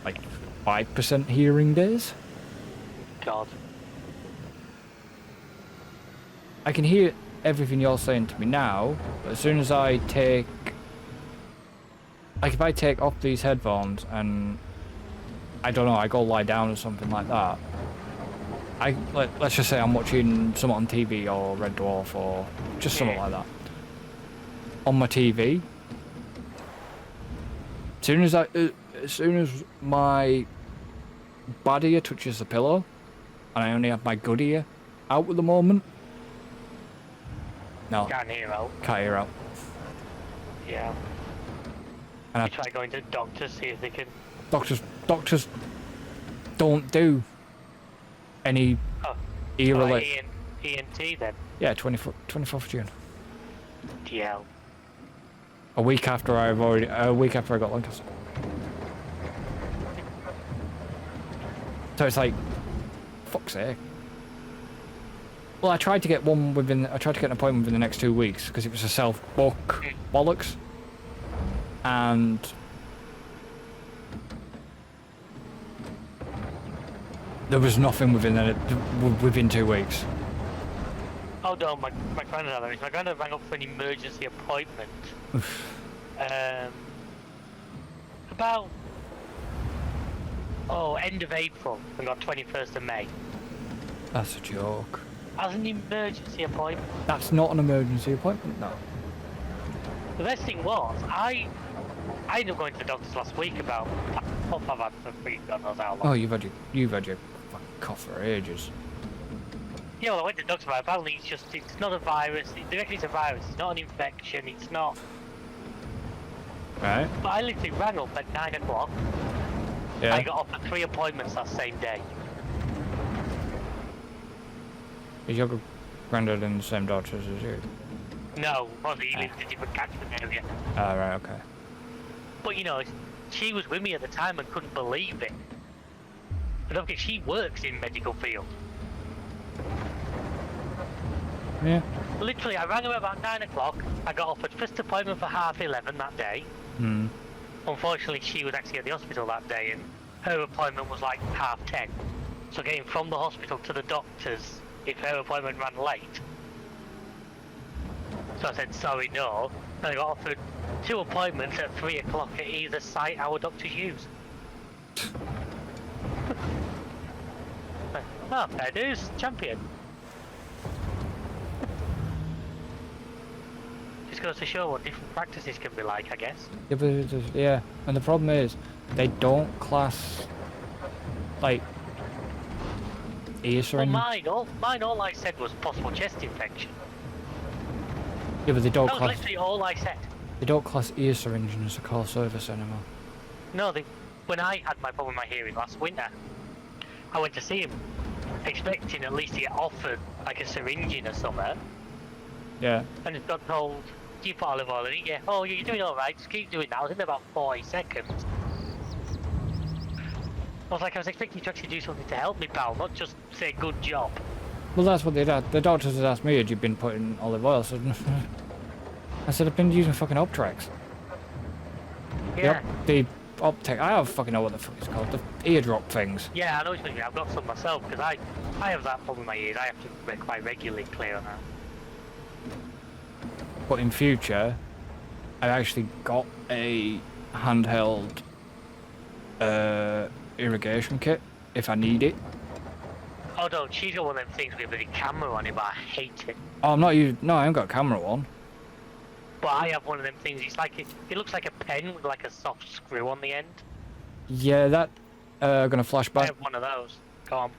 like 5% hearing days. God. I can hear everything you're saying to me now, but as soon as I take, like if I take off these headphones and I don't know, I go lie down or something like that, let's just say I'm watching something on TV or Red Dwarf or just something like that on my TV, As soon as my bad ear touches the pillow, and I only have my good ear out at the moment. No, Can't hear out. can't hear out. Yeah. And You try going to the doctor, see if they can. doctors don't do any Oh, ear like related. ENT then. Yeah, 24th of June. DL. A week after I got Lancaster. So it's like, fuck's sake. Well, I tried to get an appointment within the next 2 weeks because it was a self-book bollocks. And there was nothing within 2 weeks. Oh no, my granddad. My granddad rang up for an emergency appointment. About end of April. We got 21st of May. That's a joke. As an emergency appointment. That's not an emergency appointment, no. The best thing was, I ended up going to the doctors last week about what I've had for God knows how long. Oh, you've had your fucking cough for ages. Yeah, well, I went to the doctor about it. Apparently it's not a virus. They reckon it's a virus. It's not an infection. It's not. Right. But I literally rang up at 9 o'clock. Yeah. I got offered 3 appointments that same day. Is your granddad in the same doctors as you? No, probably he lived in a different catchment area. Oh, right, okay. But you know, she was with me at the time and couldn't believe it. I don't think she works in medical field. Yeah. Literally, I rang her about 9 o'clock. I got offered first appointment for 11:30 that day. Hmm. Unfortunately, she was actually at the hospital that day, and her appointment was like 10:30. So getting from the hospital to the doctor's, if her appointment ran late. So I said, sorry, no. And I got offered 2 appointments at 3 o'clock at either site our doctors use. Oh, fair dues, champion. Just goes to show what different practices can be like, I guess. Yeah, but yeah, and the problem is, they don't class, like, ear Well, syringe. mine all I said was possible chest infection. Yeah, but they don't That was class. literally all I said. They don't class ear syringing as a core service anymore. No, when I had my problem with my hearing last winter, I went to see him, expecting at least to get offered like a syringing or something, Yeah. and just got told, do you put olive oil in it? Yeah. Oh, you're doing alright, just keep doing that. I was in about 40 seconds. I was expecting you to actually do something to help me, pal, not just say good job. Well, that's what the doctors had asked me. Had you been putting olive oil? I said I've been using fucking Optrex. Yeah. The Optec. I don't fucking know what the fuck it's called. The eardrop things. Yeah, I know what you mean. I've got some myself because I have that problem in my ears. I have to quite regularly clear on that. But in future, I've actually got a handheld irrigation kit if I need it. Oh no, she's got one of them things with a bloody camera on it, but I hate it. Oh, I'm not using. No, I haven't got a camera on. But I have one of them things. It's like it looks like a pen with like a soft screw on the end. Yeah, that. Gonna flash I back. have one of those. Go on.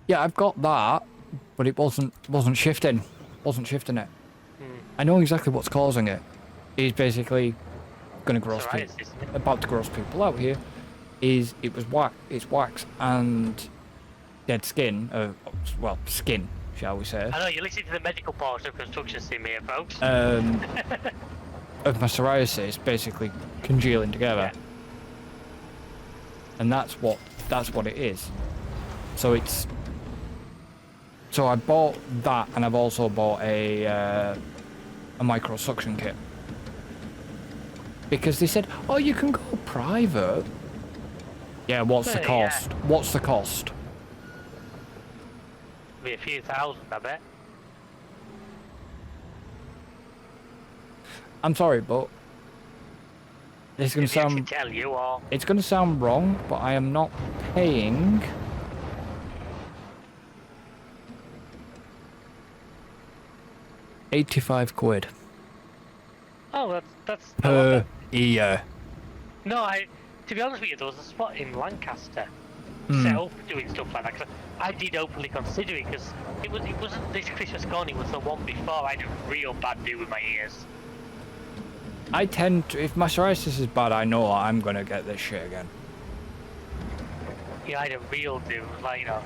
Yeah, I've got that, but it wasn't shifting. Wasn't shifting it. I know exactly what's causing it. It's basically gonna gross Psoriasis, people. isn't it? About to gross people out here. It's wax and dead skin. Well, skin, shall we say? I know you're listening to the medical portion of construction sim here, folks. Of my psoriasis basically congealing together. Yeah. And that's what it is. So I bought that, and I've also bought a micro suction kit. Because they said, oh, you can go private. Yeah, what's the Yeah. cost? What's the cost? Be a few thousand, I bet. I'm sorry, but it's gonna Did they actually sound tell you or? it's gonna sound wrong, but I am not paying £85 Oh, that's per ear. No, to be honest with you, there was a spot in Lancaster Hmm. set up for doing stuff like that. 'Cause I did openly consider it because it wasn't this Christmas gone. It was the one before. I had a real bad do with my ears. I tend to, if my psoriasis is bad, I know I'm gonna get this shit again. Yeah, I had a real do. Like, you know,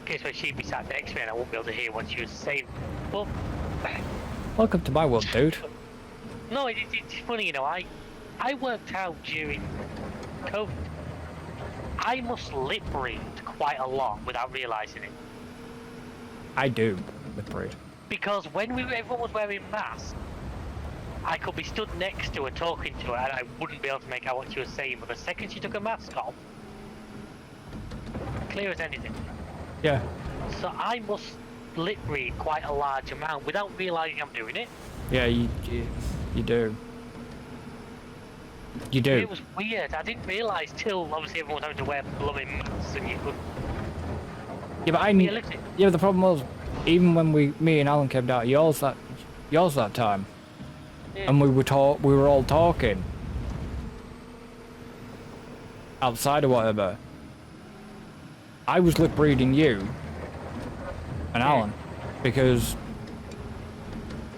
in case where she'd be sat next to me and I wouldn't be able to hear what she was saying. But Welcome to my world, dude. no, it's funny, you know. I worked out during COVID. I must lip read quite a lot without realising it. I do, lip read. Because when everyone was wearing masks, I could be stood next to her talking to her and I wouldn't be able to make out what she was saying. But the second she took her mask off, clear as anything. Yeah. So I must lip read quite a large amount without realising I'm doing it. Yeah, you do. You do. It was weird. I didn't realise till obviously everyone was having to wear blooming masks and you could. Yeah, but Realistic. yeah, the problem was, even when me and Alan came down to yours that time, Yeah. and we were all talking outside or whatever. I was lip reading you and Alan because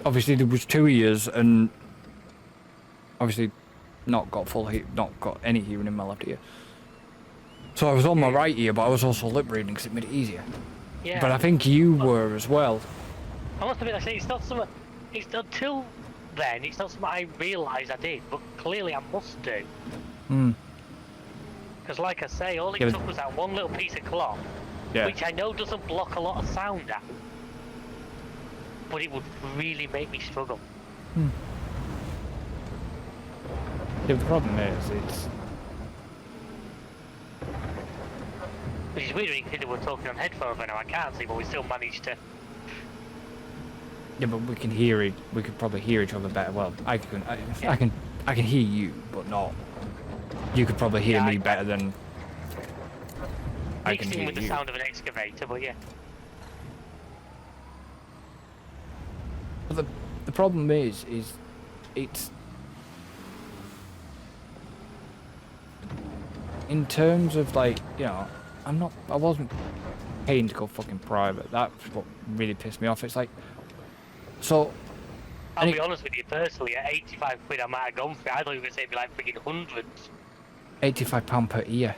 obviously there was two ears and obviously not got any hearing in my left ear. So I was on my right ear, but I was also lip reading because it made it easier. Yeah. But I think you were as well. I must admit, I say it's not something. It's until then, it's not something I realised I did, but clearly I must do. Hmm. Because, like I say, all it Yeah, but- took was that one little piece of cloth, Yeah. which I know doesn't block a lot of sound out, but it would really make me struggle. Yeah, the problem is, it's Which is weird when you consider we're talking on headphones right now. I can't see, but we still managed to. yeah, but we can hear it. We could probably hear each other better. Well, I can hear you, but not. You could probably hear Yeah, me I- better than I can Mixed in hear with the you. sound of an excavator, but yeah. But the problem is it's in terms of like, you know, I wasn't paying to go fucking private. That's what really pissed me off. It's like, so I'll And be honest with you, personally, at 85 quid I might have gone for it. I thought you were going to say it'd be like freaking hundreds. £85 per ear.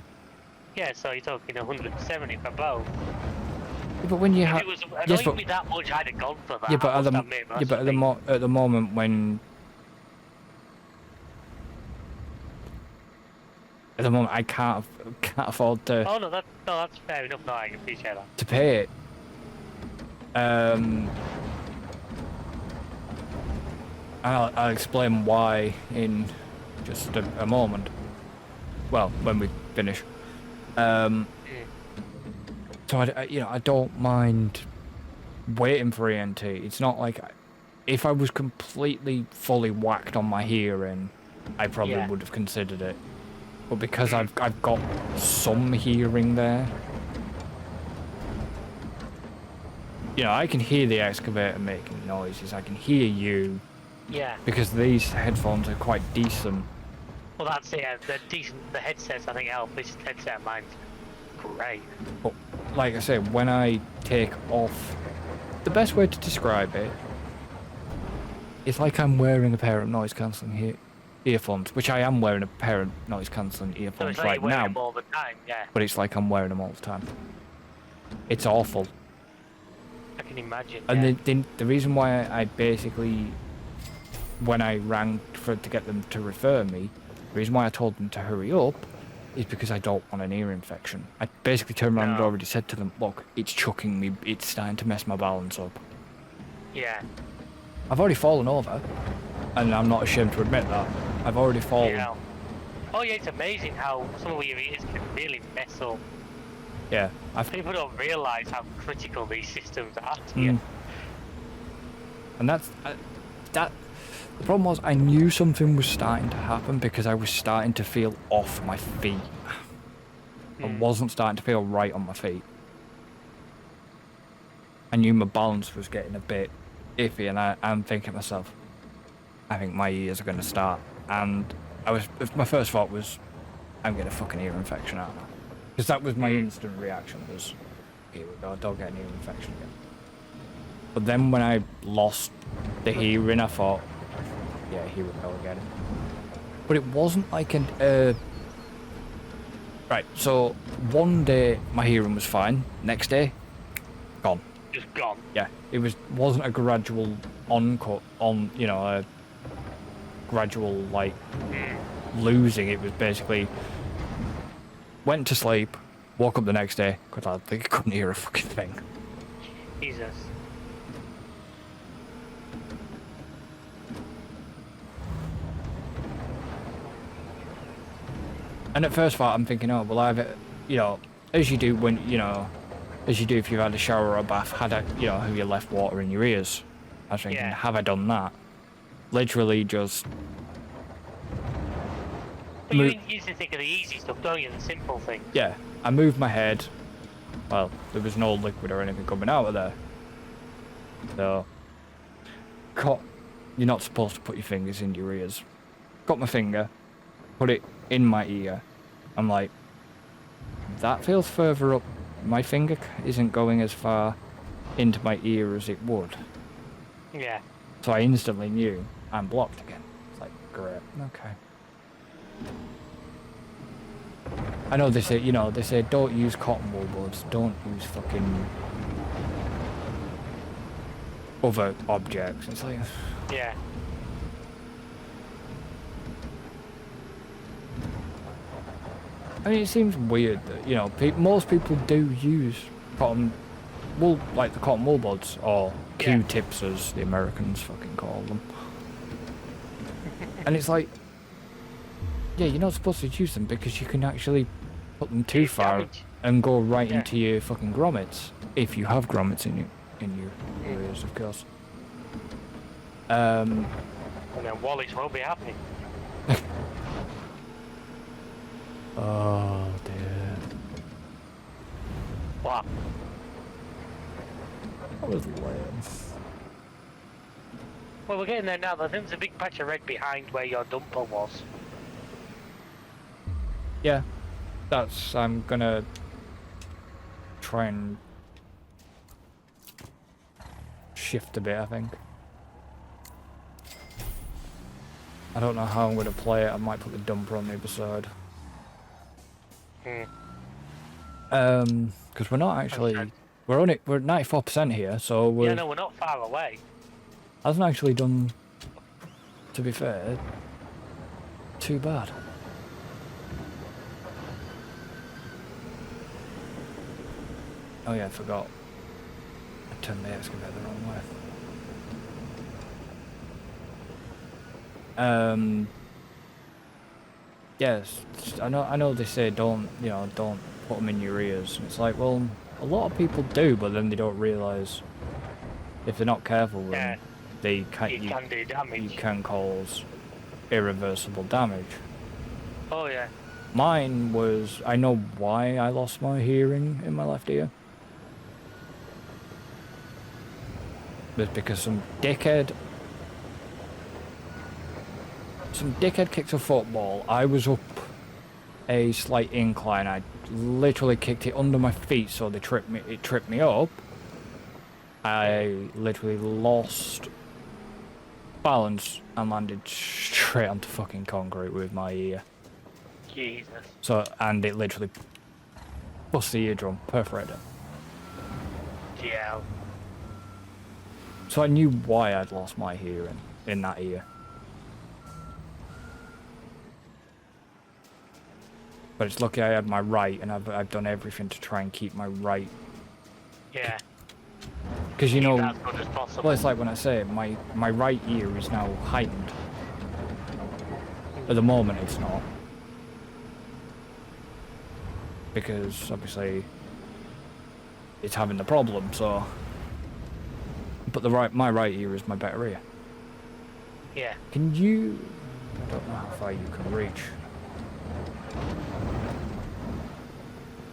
Yeah, so you're talking 170 for both. Yeah, but when you If have, it was yes, annoying but me that much, I'd have gone for that. yeah, but I at the must admit, yeah, but at the moment when at the moment I can't afford Oh no, that's fair enough. No, I can appreciate that. to pay it. And I'll explain why in just a moment. Well, when we finish. So I don't mind waiting for ENT. It's not like if I was completely fully whacked on my hearing, I probably Yeah. would have considered it. But because I've got some hearing there, I can hear the excavator making noises. I can hear you Yeah. because these headphones are quite decent. Well, that's it. They're decent. The headsets, I think, help. This headset of mine's great. But like I say, when I take off, the best way to describe it, it's like I'm wearing a pair of noise cancelling earphones, which I am wearing a pair of noise cancelling So earphones it's like right you're wearing now. them all the time. Yeah, But it's like I'm wearing them all the time. It's awful. I can imagine. And Yeah. the reason why I basically, when I rang to get them to refer me, the reason why I told them to hurry up is because I don't want an ear infection. I basically turned around and No. already said to them, look, it's chucking me, it's starting to mess my balance up. Yeah. I've already fallen over, and I'm not ashamed to admit that. I've already fallen. Yeah. Oh yeah, it's amazing how some of your ears can really mess up. Yeah, People don't realise how critical these systems are to you. And that's that. The problem was I knew something was starting to happen because I was starting to feel off my feet. I wasn't starting to feel right on my feet. I knew my balance was getting a bit iffy, and I'm thinking to myself, I think my ears are going to start. And my first thought was, I'm getting a fucking ear infection out of that. Because that was my instant reaction was, here we go, don't get an ear infection again. But then when I lost the hearing, I thought, yeah, here we go again. But it wasn't like an, right, so one day my hearing was fine, next day, gone. Just gone. Yeah, it wasn't a gradual you know, a gradual, like, losing. It was basically, went to sleep, woke up the next day, because I think I couldn't hear a fucking thing. Jesus. And at first thought, I'm thinking, oh, well, you know, as you do when, you know, as you do if you've had a shower or a bath, have you left water in your ears? I was thinking, Yeah. have I done that? Literally just... But you usually think of the easy stuff, don't you? The simple things. Yeah, I moved my head. Well, there was no liquid or anything coming out of there. So, you're not supposed to put your fingers in your ears. Got my finger, put it in my ear. I'm like, that feels further up. My finger isn't going as far into my ear as it would. Yeah. So I instantly knew I'm blocked again. It's like, great, okay. I know they say don't use cotton wool buds, don't use fucking other objects. It's like, Yeah. I mean, it seems weird that, you know, most people do use cotton wool, like the cotton wool buds, or Q-tips as the Americans fucking call them. And it's like, yeah, you're not supposed to use them because you can actually put them too far and go right into your fucking grommets, if you have grommets in your ears, of course. And then Wallace won't be happy. Oh dear. What? That was lame. Well, we're getting there now. I think there's a big patch of red behind where your dumper was. Yeah, I'm gonna try and shift a bit, I think. I don't know how I'm gonna play it. I might put the dumper on the other side. Because we're not actually, we're at 94% here, so we're... Yeah, no, we're not far away. Hasn't actually done, to be fair, too bad. Oh yeah, I forgot. I turned the excavator the wrong way. Yes, I know they say don't put them in your ears. And it's like, well, a lot of people do, but then they don't realise if they're not careful, then you can do damage. You can cause irreversible damage. Oh yeah. Mine was, I know why I lost my hearing in my left ear. It was because some dickhead kicked a football. I was up a slight incline. I literally kicked it under my feet, so it tripped me up. I literally lost balance and landed straight onto fucking concrete with my ear. Jesus. So, and it literally bust the eardrum, perforated it. GL. So I knew why I'd lost my hearing in that ear. But it's lucky I had my right, and I've done everything to try and keep my right. Yeah. Because you know, as good as possible. well, it's like when I say it, my right ear is now heightened. At the moment, it's not. Because obviously, it's having the problem. So, but my right ear is my better ear. Yeah. Can you? I don't know how far you can reach.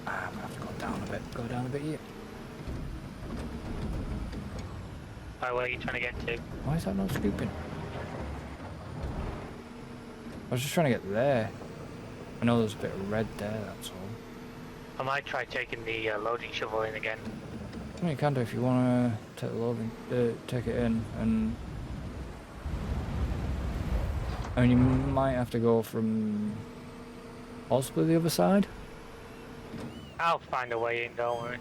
I'm gonna have to go down a bit. Go down a bit here. Oh, where are you trying to get to? Why is that not scooping? I was just trying to get there. I know there's a bit of red there, that's all. I might try taking the loading shovel in again. Well, you can do if you want to take the loading, take it in, and I mean you might have to go from possibly the other side. I'll find a way in, don't worry.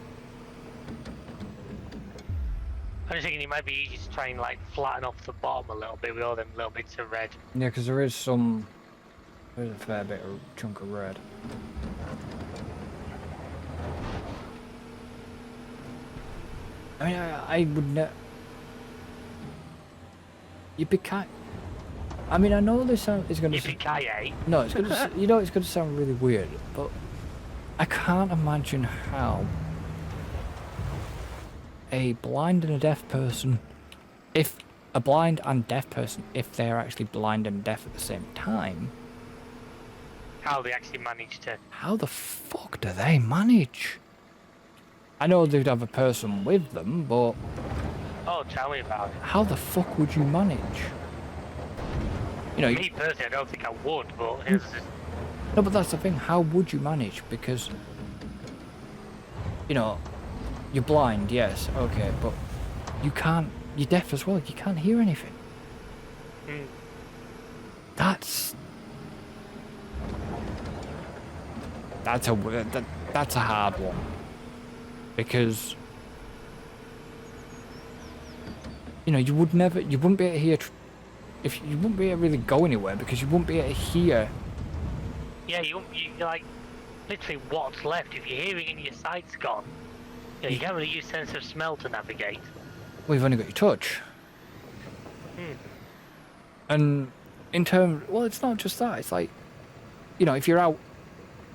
I'm just thinking it might be easy to try and like flatten off the bottom a little bit with all them little bits of red. Yeah, because there's a fair bit of chunk of red. I mean, I would not. You'd be kind. I mean, I know this sound is going to. Yippee-ki-yay. No, it's going to. You know, it's going to sound really weird, but I can't imagine how a blind and a deaf person, if a blind and deaf person, if they're actually blind and deaf at the same time, How they actually managed to. how the fuck do they manage? I know they'd have a person with them, but Oh, tell me about it. how the fuck would you manage? You know, Me personally, I don't think I would, but it's just, no, but that's the thing. How would you manage? Because, you know, you're blind, yes, okay, but you can't. You're deaf as well. You can't hear anything. mm, That's that's a hard one, because you know you wouldn't be able to hear if you wouldn't be able to really go anywhere because you wouldn't be able to hear. yeah, you like literally what's left if your hearing and your sight's gone. You know, you can't really use sense of smell to navigate. Well, you've only got your touch. Hmm. And in terms, well, it's not just that. It's like, you know, if you're out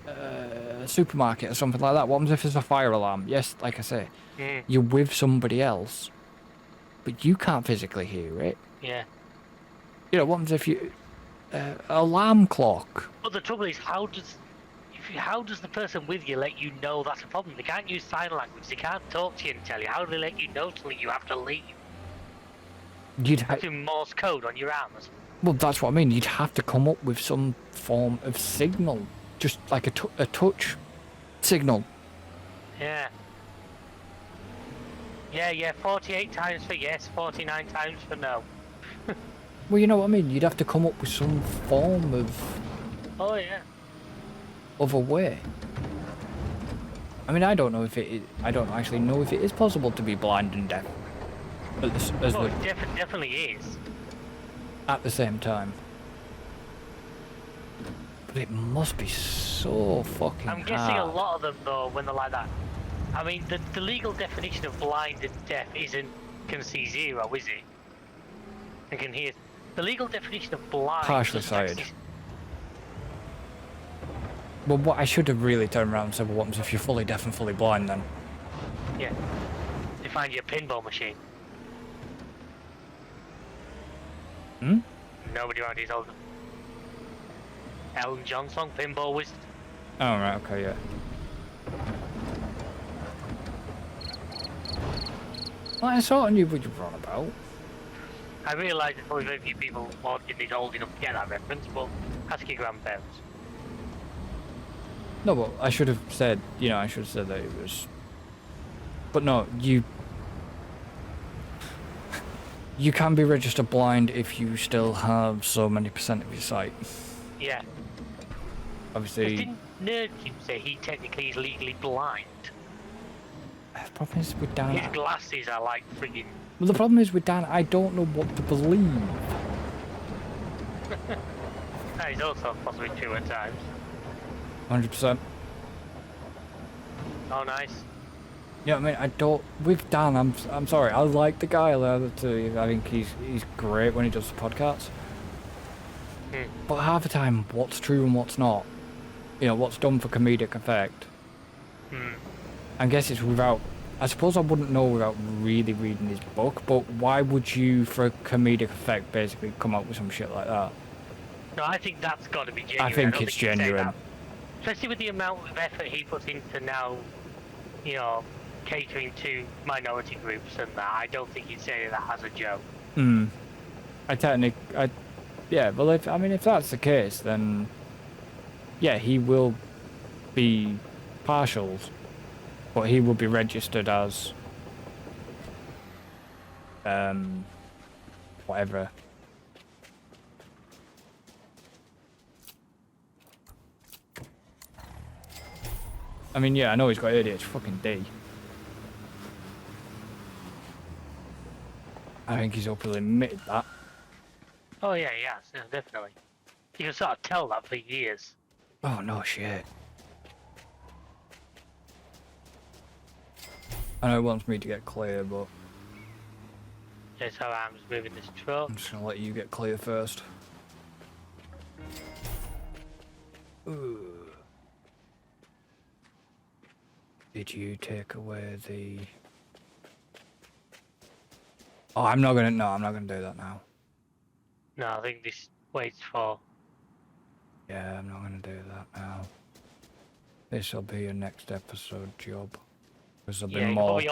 a supermarket or something like that, what happens if there's a fire alarm? Yes, like I say, Mm, you're with somebody else, but you can't physically hear it. yeah. You know, what happens if you alarm clock? But the trouble is, how does the person with you let you know that's a problem? They can't use sign language. They can't talk to you and tell you. How do they let you know till you have to leave? You'd ha- Do Morse code on your arms. well, that's what I mean. You'd have to come up with some form of signal, just like a touch signal. Yeah. Yeah, 48 times for yes, 49 times for no. Well, you know what I mean. You'd have to come up with some form of Oh, yeah. other way. I mean, I don't know if it is, I don't actually know if it is possible to be blind and deaf Oh, it definitely is. at the same time. But it must be so fucking I'm guessing a hard. lot of them, though, when they're like that. I mean, the legal definition of blind and deaf can see zero, is it? And can hear. The legal definition of blind. Partially doesn't sighted. actually- Well, what I should have really turned around and said, well, what happens if you're fully deaf and fully blind then? Yeah. They find you a pinball machine. Hmm? Nobody around his old Elton John song, Pinball Wizard. Oh, right, okay, yeah. Well, I sort of knew what you were on about. I realise there's probably very few people watching this old enough to get that reference, but ask your grandparents. No, but I should have said, you know, I should have said that it was... But no, you can be registered blind if you still have so many percent of your sight. Yeah. Obviously, Didn't Nerd Cube say he technically is legally blind? the problem is with Dan... His glasses are like friggin'... Well, the problem is with Dan, I don't know what to believe. He's also possibly two at times. 100%. Oh, nice. You know what I mean? I don't... With Dan, I'm sorry, I like the guy. I think he's great when he does the podcasts. Hmm. But half the time, what's true and what's not, you know, what's done for comedic effect, Hmm. I guess it's without... I suppose I wouldn't know without really reading his book, but why would you, for a comedic effect, basically come up with some shit like that? No, I think that's got to be genuine. I think don't it's he'd say genuine. that. Especially with the amount of effort he puts into now, you know, catering to minority groups and that. I don't think he'd say that as a joke. Hmm. I Yeah, well, if that's the case, then yeah, he will be partials, but he will be registered as whatever. I mean, yeah, I know he's got ADHD, fucking D. I think he's openly admitted that. Oh yeah, yeah, definitely. You can sort of tell that for years. Oh, no shit. I know he wants me to get clear, but That's how I'm just moving this truck. I'm just gonna let you get clear first. Ooh. Did you take away the... Oh, I'm not gonna do that now. No, I think this waits for... Yeah, I'm not gonna do that now. This'll be your next episode job. There'll be Yeah, you can more. probably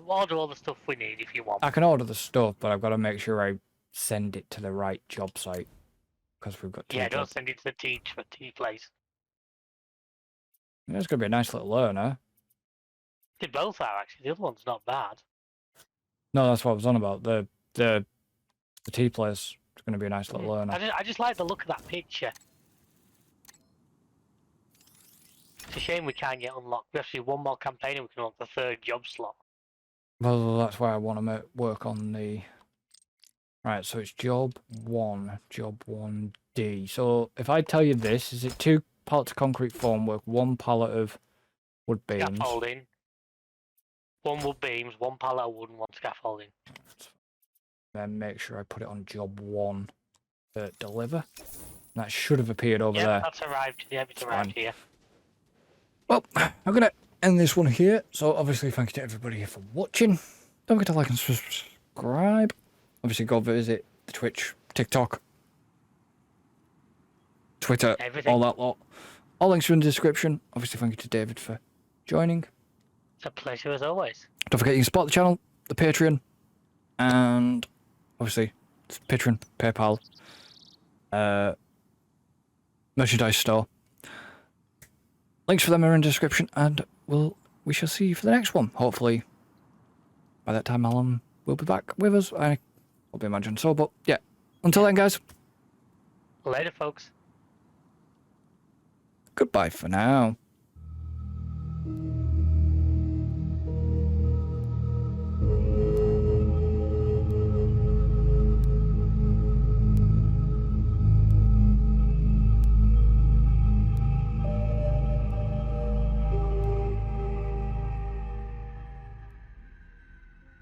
order all the stuff we need if you want. I can order the stuff, but I've got to make sure I send it to the right job site. Because we've got two Yeah, don't jobs. send it to the tea place. It's gonna be a nice little learner. They both are actually. The other one's not bad. No, that's what I was on about. The tea place is gonna be a nice little learner. I just like the look of that picture. It's a shame we can't get unlocked. We have to do one more campaign and we can unlock the third job slot. Well, that's why I want to work on the... Right, so it's job 1D. So if I tell you this, is it 2 pallets of concrete formwork, 1 pallet of wood beams? Scaffolding. 1 wood beams, 1 pallet of wood and 1 scaffolding. Then make sure I put it on job 1. Deliver. That should have appeared over there. That's arrived. Yeah, it's arrived here. Well, I'm going to end this one here. So obviously, thank you to everybody here for watching. Don't forget to like and subscribe. Obviously, go visit the Twitch, TikTok, Twitter, Everything. all that lot. All links are in the description. Obviously, thank you to David for joining. It's a pleasure as always. Don't forget you can support the channel, the Patreon, and obviously it's Patreon, PayPal, merchandise store. Links for them are in the description, and we shall see you for the next one. Hopefully, by that time, Alan will be back with us. I will be imagining so, but yeah. Until then, guys. Later, folks. Goodbye for now.